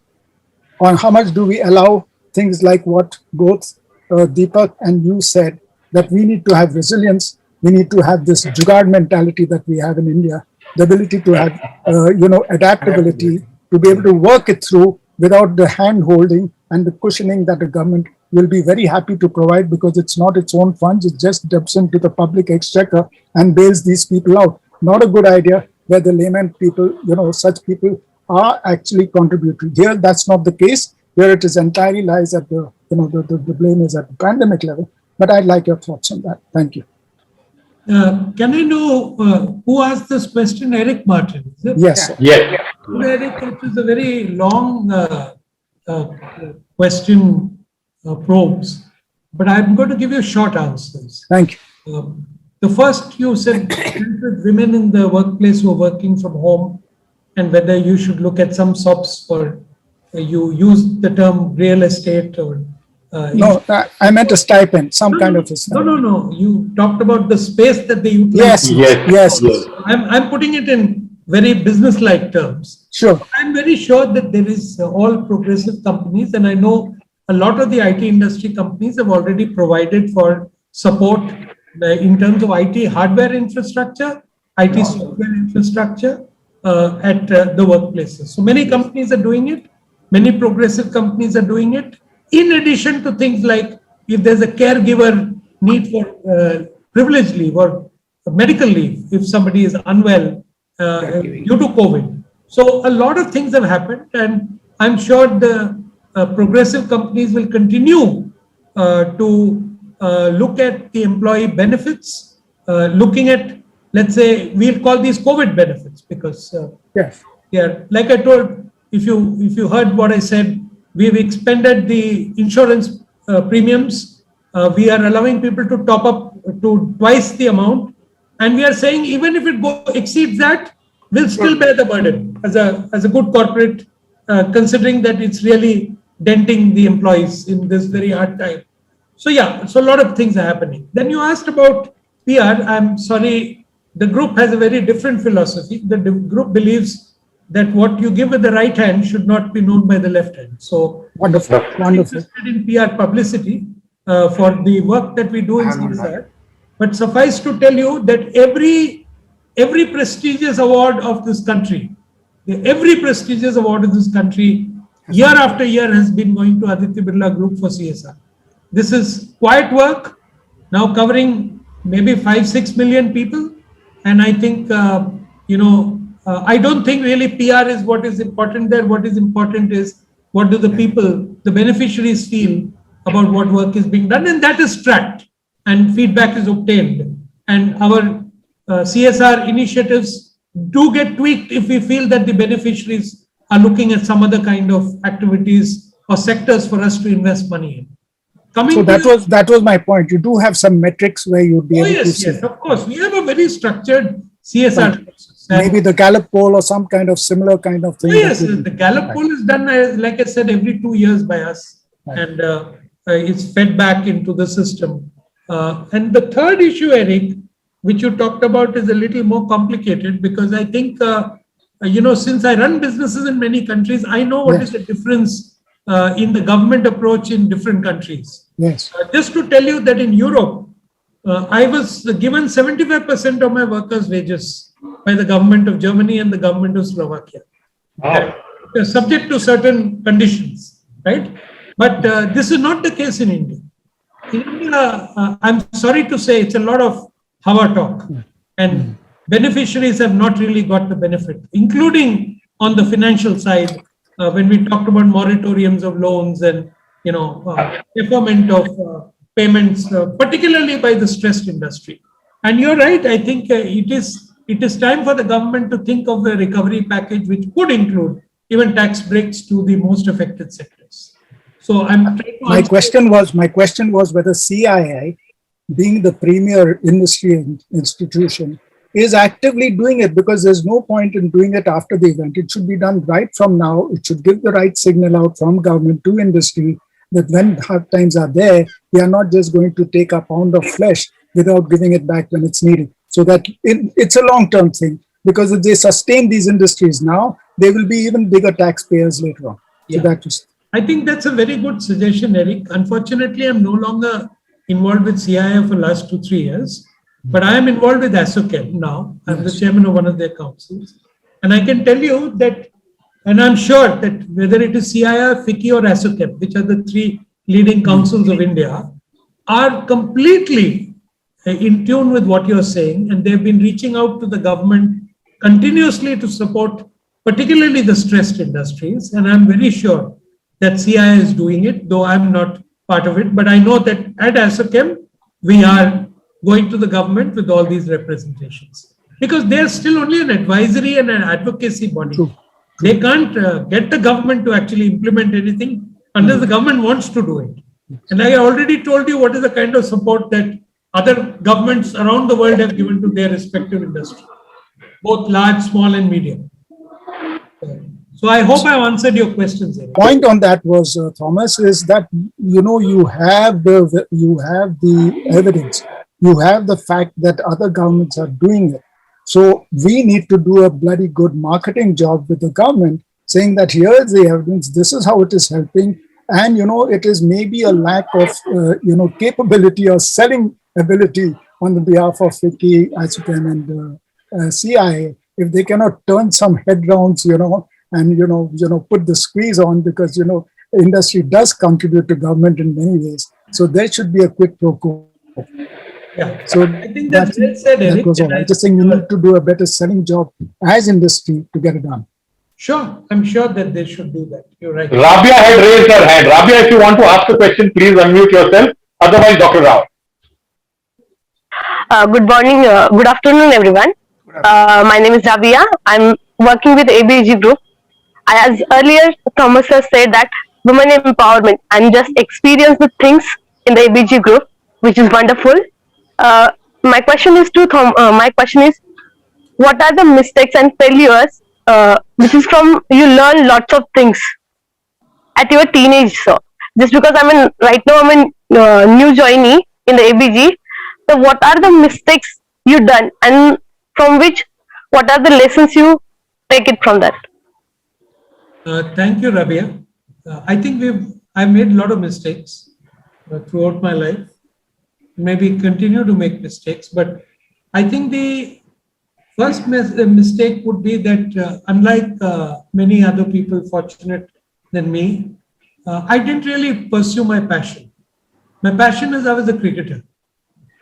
or how much do we allow things like what both Deepak and you said, that we need to have resilience, we need to have this jugaad mentality that we have in India, the ability to have, adaptability, to be able to work it through without the hand holding and the cushioning that the government will be very happy to provide, because it's not its own funds, it just dips into the public exchequer and bails these people out. Not a good idea where the layman people, such people are actually contributing. Here, that's not the case. Here it is entirely lies at the blame is at the pandemic level. But I'd like your thoughts on that. Thank you. Can I know who asked this question? Eric Martin. Is it? Yes. Yes. Eric, it was a very long question probes, but I'm going to give you short answers. Thank you. The first, you said women in the workplace who are working from home, and whether you should look at some SOPs for, you used the term real estate or no, I meant a stipend, some kind of a stipend. No. You talked about the space that they utilize. Yes. I'm putting it in very business-like terms. Sure. I'm very sure that there is all progressive companies, and I know a lot of the IT industry companies have already provided for support in terms of IT hardware infrastructure, IT software infrastructure at the workplaces. So many companies are doing it. Many progressive companies are doing it. In addition to things like if there's a caregiver need for privilege leave or medical leave, if somebody is unwell due to COVID. So a lot of things have happened, and I'm sure the progressive companies will continue to look at the employee benefits, looking at, let's say, we'll call these COVID benefits because, like I told, if you heard what I said, we've expended the insurance premiums. We are allowing people to top up to twice the amount. And we are saying, even if it exceeds that, we'll still bear the burden as a good corporate, considering that it's really denting the employees in this very hard time. So yeah, so a lot of things are happening. Then you asked about PR. I'm sorry, the group has a very different philosophy. The group believes that what you give with the right hand should not be known by the left hand. So Wonderful, I'm wonderful. interested in PR publicity for the work that we do in CSR. But suffice to tell you that every prestigious award of this country, year after year has been going to Aditya Birla Group for CSR. This is quiet work, now covering maybe 5-6 million people. And I think, I don't think really PR is what is important there. What is important is what do the people, the beneficiaries feel about what work is being done. And that is tracked and feedback is obtained. And our CSR initiatives do get tweaked if we feel that the beneficiaries are looking at some other kind of activities or sectors for us to invest money in. So that was my point. You do have some metrics where you'd be able to see. Yes, of course. We have a very structured CSR process. Maybe the Gallup poll or some kind of similar kind of thing. Yes, the Gallup poll is done, like I said, every 2 years by us, and it's fed back into the system. And the third issue, Eric, which you talked about, is a little more complicated because I think, since I run businesses in many countries, I know what is the difference in the government approach in different countries. Yes. Just to tell you that in Europe, I was given 75% of my workers' wages by the government of Germany and the government of Slovakia. Wow. Subject to certain conditions, right? But this is not the case in India. In India, I'm sorry to say, it's a lot of Hawa talk. And beneficiaries have not really got the benefit, including on the financial side, when we talked about moratoriums of loans and deferment of payments, particularly by the stressed industry. And you're right. I think it is time for the government to think of a recovery package which could include even tax breaks to the most affected sectors. So I'm trying to my question was whether CII, being the premier industry institution, is actively doing it, because there's no point in doing it after the event. It should be done right from now. It should give the right signal out from government to industry that when hard times are there, we are not just going to take a pound of flesh without giving it back when it's needed. So that it's a long-term thing, because if they sustain these industries now, they will be even bigger taxpayers later on. Yeah. So that is. I think that's a very good suggestion, Eric. Unfortunately, I'm no longer involved with CII for the last 2-3 years, but I am involved with ASSOCHEM now. I'm the chairman of one of their councils. And I can tell you that, and I'm sure that whether it is CII, FICCI or ASSOCHEM, which are the 3 leading councils of India, are completely in tune with what you're saying. And they've been reaching out to the government continuously to support particularly the stressed industries. And I'm very sure that CII is doing it, though I'm not part of it. But I know that at ASSOCHEM, we are going to the government with all these representations, because they're still only an advisory and an advocacy body. True. They can't get the government to actually implement anything unless the government wants to do it. And I already told you what is the kind of support that other governments around the world have given to their respective industry, both large, small, and medium. So I hope I've answered your questions. Eric. Point on that was, Thomas, is that you have the evidence, you have the fact that other governments are doing it. So we need to do a bloody good marketing job with the government, saying that here is the evidence, this is how it is helping, and it is maybe a lack of capability or selling ability on the behalf of FICCI, ASSOCHEM, and CII. If they cannot turn some head rounds, and put the squeeze on, because industry does contribute to government in many ways. So there should be a quid pro quo. Yeah. So I think that's well said, Eric. That goes on. I just think we need to do a better selling job as industry to get it done. Sure, I'm sure that they should do that. You're right. Rabia had raised her hand. Rabia, if you want to ask a question, please unmute yourself. Otherwise, Dr. Rao. Good morning, good afternoon, everyone. My name is Rabia. I'm working with ABG Group. As earlier Thomas has said that women empowerment, and just experience the things in the ABG Group, which is wonderful. My question is what are the mistakes and failures which is from you learn lots of things, at your teenage, sir? Just because right now I'm a new joinee in the ABG. So what are the mistakes you done, and from which, what are the lessons you take it from that? Thank you, Rabia. I think I've made a lot of mistakes throughout my life. Maybe continue to make mistakes, but I think the first mistake would be that unlike many other people fortunate than me, I didn't really pursue my passion. My passion is I was a cricketer,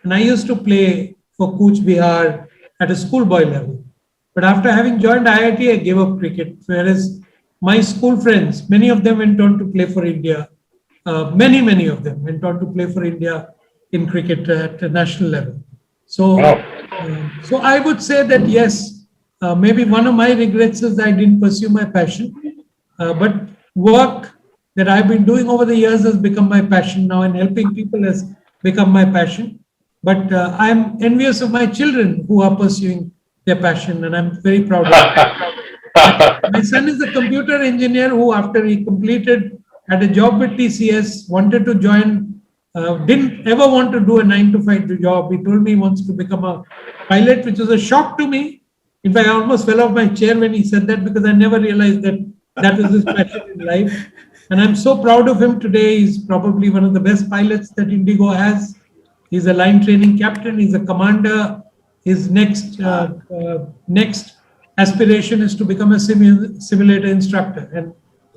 and I used to play for Cooch Behar at a schoolboy level. But after having joined IIT, I gave up cricket, whereas my school friends, many of them went on to play for India. Many of them went on to play for India in cricket at a national level. So, so I would say that yes, maybe one of my regrets is that I didn't pursue my passion, but work that I've been doing over the years has become my passion now, and helping people has become my passion. But I'm envious of my children who are pursuing their passion, and I'm very proud of them. My son is a computer engineer who, after he completed, had a job with TCS, wanted to join, didn't ever want to do a 9-to-5 job. He told me he wants to become a pilot, which was a shock to me. In fact, I almost fell off my chair when he said that, because I never realized that that was his passion in life. And I'm so proud of him today. He's probably one of the best pilots that Indigo has. He's a line training captain. He's a commander. His next aspiration is to become a simulator instructor.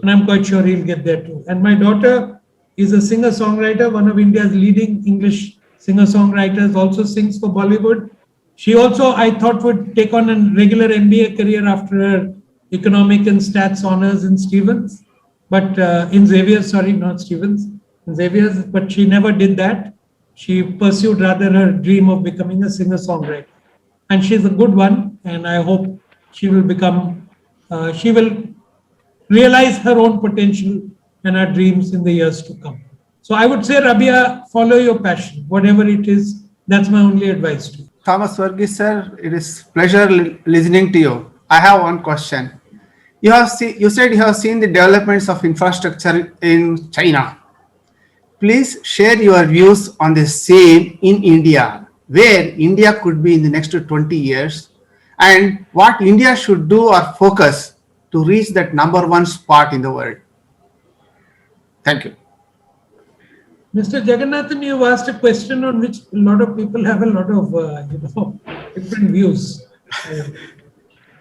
And I'm quite sure he'll get there too. And my daughter is a singer-songwriter, one of India's leading English singer-songwriters, also sings for Bollywood. She also, I thought, would take on a regular MBA career after her economic and stats honors in Stevens. But in Xavier's, sorry, not Stevens, in Xavier's, but she never did that. She pursued rather her dream of becoming a singer-songwriter. And she's a good one, and I hope she will become, she will realize her own potential and her dreams in the years to come. So I would say, Rabia, follow your passion, whatever it is. That's my only advice to you. Thomas Varghese sir, it is pleasure listening to you. I have one question. You said you have seen the developments of infrastructure in China. Please share your views on the same in India, where India could be in the next 20 years, and what India should do or focus to reach that #1 spot in the world. Thank you. Mr. Jagannathan, you asked a question on which a lot of people have a lot of different views.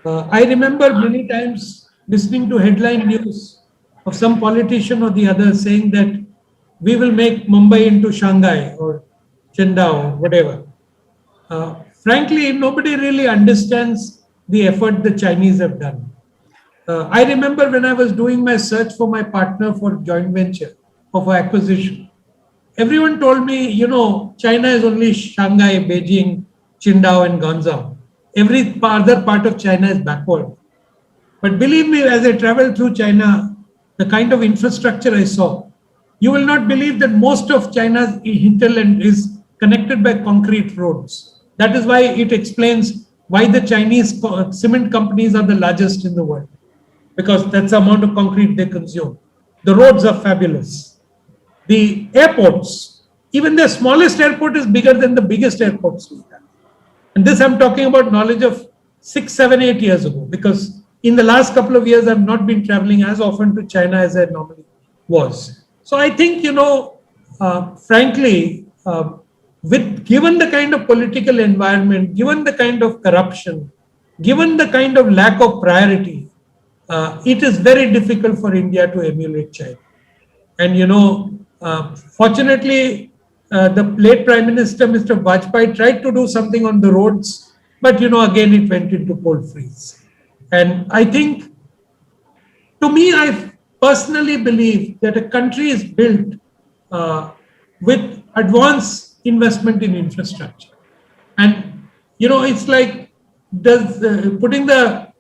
I remember many times listening to headline news of some politician or the other saying that we will make Mumbai into Shanghai or Qingdao, whatever. Frankly, nobody really understands the effort the Chinese have done. I remember when I was doing my search for my partner for joint venture or for acquisition, everyone told me, China is only Shanghai, Beijing, Qingdao and Guangzhou. Every other part of China is backward. But believe me, as I traveled through China, the kind of infrastructure I saw, you will not believe that most of China's hinterland is connected by concrete roads. That is why it explains why the Chinese cement companies are the largest in the world, because that's the amount of concrete they consume. The roads are fabulous. The airports, even the smallest airport is bigger than the biggest airports we have. And this I'm talking about knowledge of 6, 7, 8 years ago, because in the last couple of years, I've not been traveling as often to China as I normally was. So I think, frankly, given the kind of political environment, given the kind of corruption, given the kind of lack of priority, it is very difficult for India to emulate China. And, fortunately, the late Prime Minister, Mr. Vajpayee, tried to do something on the roads, but, again, it went into cold freeze. And I think, to me, I personally believe that a country is built with advanced investment in infrastructure. And, it's like putting the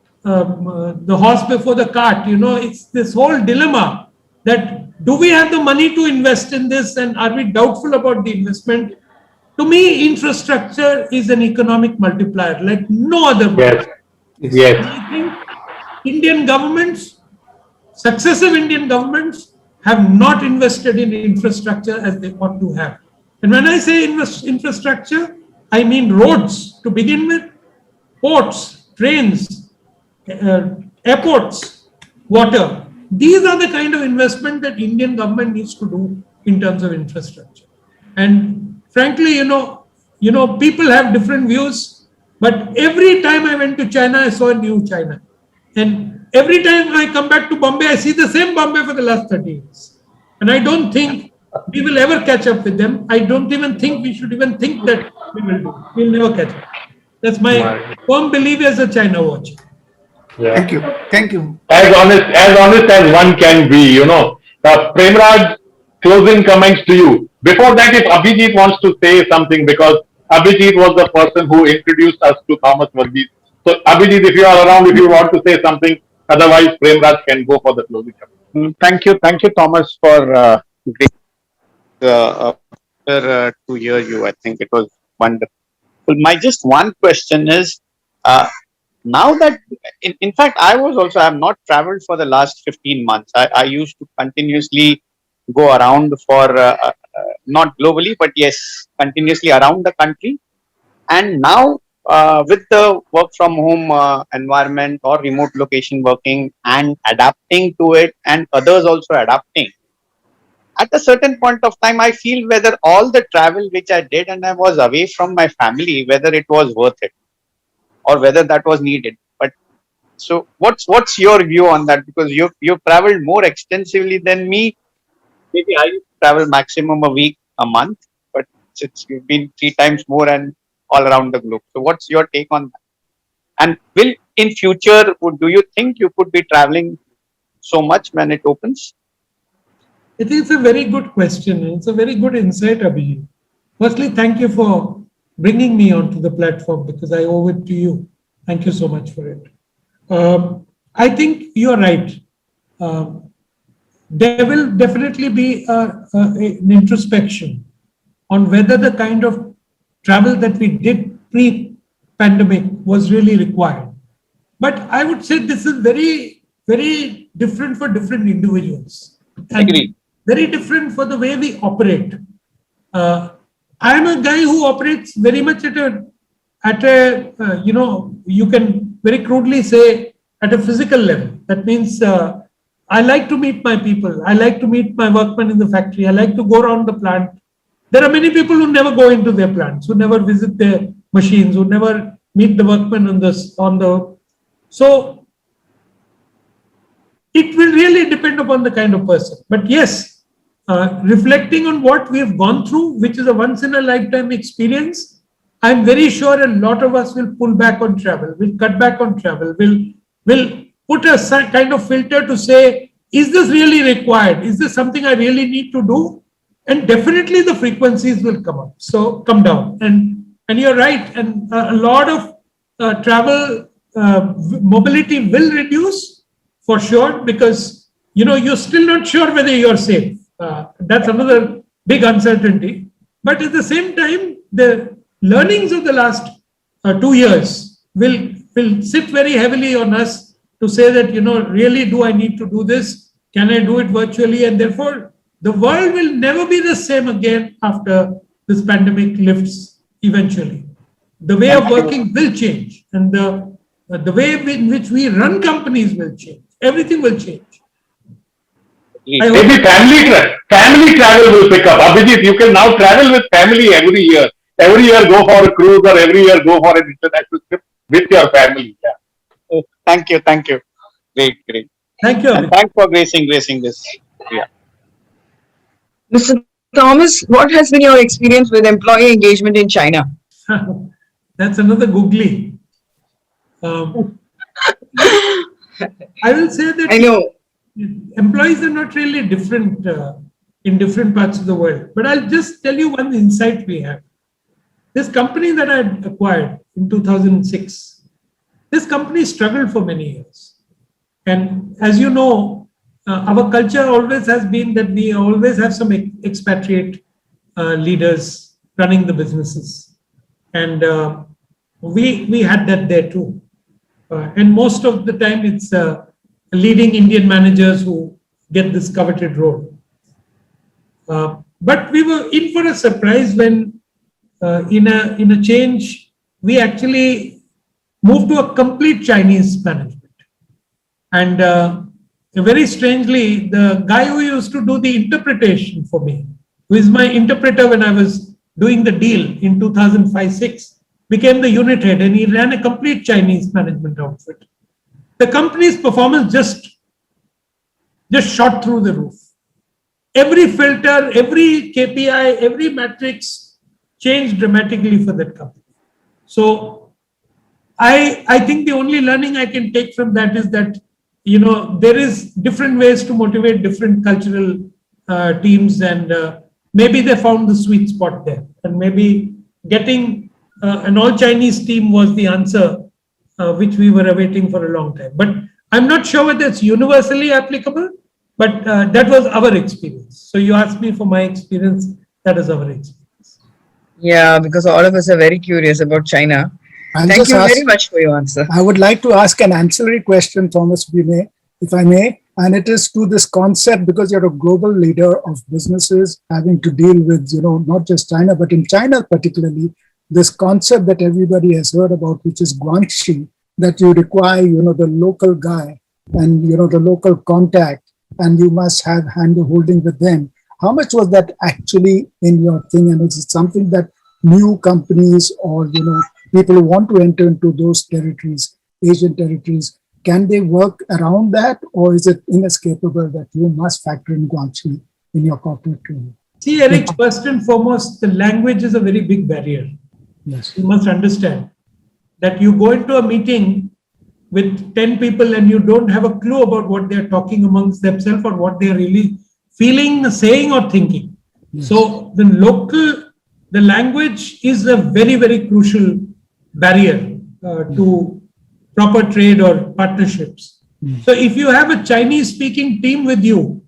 horse before the cart, it's this whole dilemma that do we have the money to invest in this, and are we doubtful about the investment? To me, infrastructure is an economic multiplier like no other. Yes. I think Indian governments, successive Indian governments, have not invested in infrastructure as they ought to have. And when I say infrastructure, I mean roads to begin with, ports, trains, airports, water. These are the kind of investment that Indian government needs to do in terms of infrastructure. And frankly, people have different views, but every time I went to China, I saw a new China. And every time I come back to Bombay, I see the same Bombay for the last 30 years. And I don't think we will ever catch up with them. I don't even think we should even think that we will do. We'll never catch up. That's my firm belief as a China watcher. Yeah. Thank you. Thank you. As honest as one can be, Premraj, closing comments to you. Before that, if Abhijit wants to say something, because Abhijit was the person who introduced us to Thomas Varghese. So Abhijit, if you are around, if you want to say something, otherwise Premraj can go for the closing comment. Thank you, Thomas, for great to hear you. I think it was wonderful. My just one question is, now that, in fact, I have not traveled for the last 15 months. I used to continuously go around for, not globally, but yes, continuously around the country. And now with the work from home environment or remote location working and adapting to it, and others also adapting, at a certain point of time, I feel whether all the travel which I did and I was away from my family, whether it was worth it or whether that was needed. But so what's your view on that? Because you've traveled more extensively than me. Maybe I travel maximum a week, a month, but it's been 3 times more and all around the globe. So what's your take on that? And will in future, do you think you could be traveling so much when it opens? I think it's a very good question. It's a very good insight, Abhijit. Firstly, thank you for bringing me onto the platform, because I owe it to you. Thank you so much for it. I think you're right. There will definitely be an introspection on whether the kind of travel that we did pre-pandemic was really required. But I would say this is very, very different for different individuals. Agreed. Very different for the way we operate. I'm a guy who operates very much at a you can very crudely say at a physical level. That means I like to meet my people. I like to meet my workmen in the factory. I like to go around the plant. There are many people who never go into their plants, who never visit their machines, who never meet the workmen so it will really depend upon the kind of person. But yes, reflecting on what we have gone through, which is a once in a lifetime experience, I'm very sure a lot of us will pull back on travel, will cut back on travel, will put a kind of filter to say, is this really required? Is this something I really need to do? And definitely the frequencies will come down. And you're right. And a lot of travel mobility will reduce for sure, because you're still not sure whether you're safe. That's another big uncertainty. But at the same time, the learnings of the last 2 years will sit very heavily on us to say that, really, do I need to do this? Can I do it virtually? And therefore, the world will never be the same again after this pandemic lifts eventually. The way of working will change, and the way in which we run companies will change. Everything will change. Maybe family travel will pick up. Abhijit, you can now travel with family every year. Every year go for a cruise, or every year go for an international trip with your family. Yeah. Oh, thank you. Great. Thank you. And thanks for gracing this. Yeah. Mr. Thomas, what has been your experience with employee engagement in China? That's another googly. I will say that I know employees are not really different in different parts of the world. But I'll just tell you one insight we have. This company that I acquired in 2006, this company struggled for many years. And as you know, our culture always has been that we always have some expatriate leaders running the businesses. And we had that there too. And most of the time it's leading Indian managers who get this coveted role. But we were in for a surprise when in a change, we actually moved to a complete Chinese management. And very strangely, the guy who used to do the interpretation for me, who is my interpreter when I was doing the deal in 2005-06, became the unit head, and he ran a complete Chinese management outfit. The company's performance just shot through the roof. Every filter, every KPI, every matrix changed dramatically for that company. So I think the only learning I can take from that is that, you know, there is different ways to motivate different cultural teams, and maybe they found the sweet spot there, and maybe getting an all Chinese team was the answer which we were awaiting for a long time. But I'm not sure whether it's universally applicable, but that was our experience. So you asked me for my experience, that is our experience. Yeah, because all of us are very curious about China. Thank you very much for your answer. I would like to ask an ancillary question, Thomas, if I may, and it is to this concept, because you're a global leader of businesses having to deal with, you know, not just China, but in China particularly, this concept that everybody has heard about, which is guanxi, that you require, you know, the local guy and, you know, the local contact, and you must have hand-holding with them. How much was that actually in your thing? And is it something that new companies or, you know, people who want to enter into those territories, Asian territories, can they work around that, or is it inescapable that you must factor in guanxi in your corporate training? See, Eric, first and foremost, the language is a very big barrier. Yes. You must understand that you go into a meeting with 10 people and you don't have a clue about what they're talking amongst themselves or what they're really feeling, saying, or thinking. Yes. So the language is a very, very crucial barrier to proper trade or partnerships. So if you have a Chinese speaking team with you,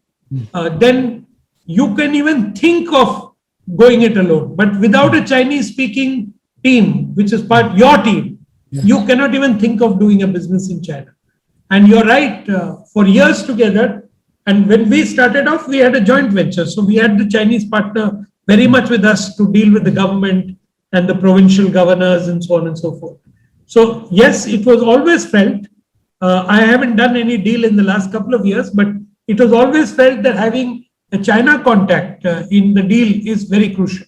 then you can even think of going it alone. But without a Chinese speaking team, which is part your team, Yes. you cannot even think of doing a business in China. And you're right, for years together, and when we started off, we had a joint venture. So we had the Chinese partner very much with us to deal with the government and the provincial governors and so on and so forth. So yes, it was always felt, I haven't done any deal in the last couple of years, but it was always felt that having a China contact in the deal is very crucial.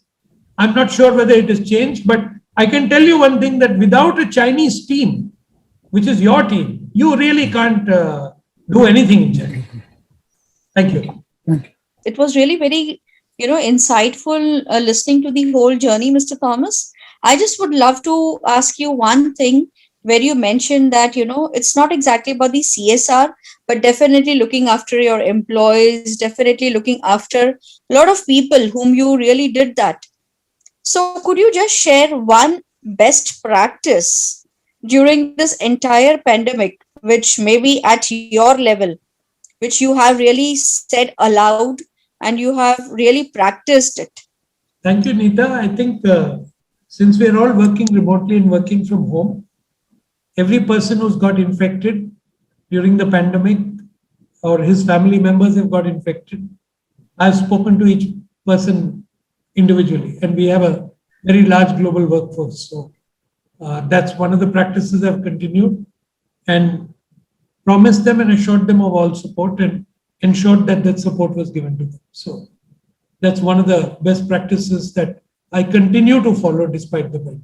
I'm not sure whether it has changed, but I can tell you one thing, that without a Chinese team, which is your team, you really can't do anything in China. Thank you. It was really very, insightful listening to the whole journey, Mr. Thomas. I just would love to ask you one thing where you mentioned that, it's not exactly about the CSR, but definitely looking after your employees, definitely looking after a lot of people whom you really did that. So could you just share one best practice during this entire pandemic, which maybe at your level, which you have really said aloud and you have really practiced it? Thank you, Neeta. I think since we're all working remotely and working from home, every person who's got infected during the pandemic or his family members have got infected, I've spoken to each person individually, and we have a very large global workforce. So that's one of the practices I've continued and promised them and assured them of all support and ensured that that support was given to them. So that's one of the best practices that I continue to follow despite the pandemic.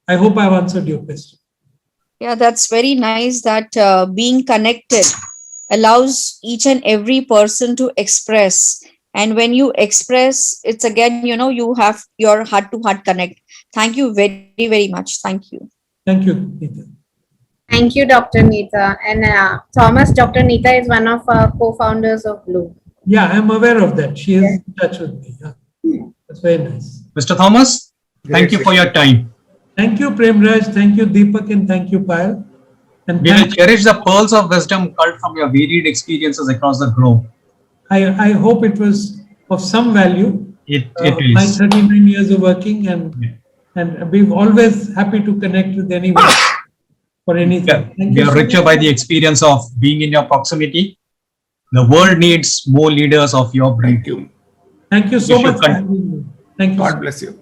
I hope I've answered your question. Yeah, that's very nice that being connected allows each and every person to express. And when you express, it's again, you have your heart-to-heart connect. Thank you very, very much. Thank you. Thank you, Neeta. Thank you, Dr. Neeta. And Thomas, Dr. Neeta is one of our co-founders of Bloom. Yeah, I'm aware of that. She is in touch with me. Yeah. That's very nice. Mr. Thomas, thank you for your time. Thank you, Premraj. Thank you, Deepak, and thank you, Payal. And We will cherish the pearls of wisdom culled from your varied experiences across the globe. I hope it was of some value. It My is. 39 years of working, and we're always happy to connect with anyone for anything. Thank We you are so richer much. by the experience of being in your proximity. The world needs more leaders of your breed. Thank you. Thank you so You should much for having me. Thank you. God bless you.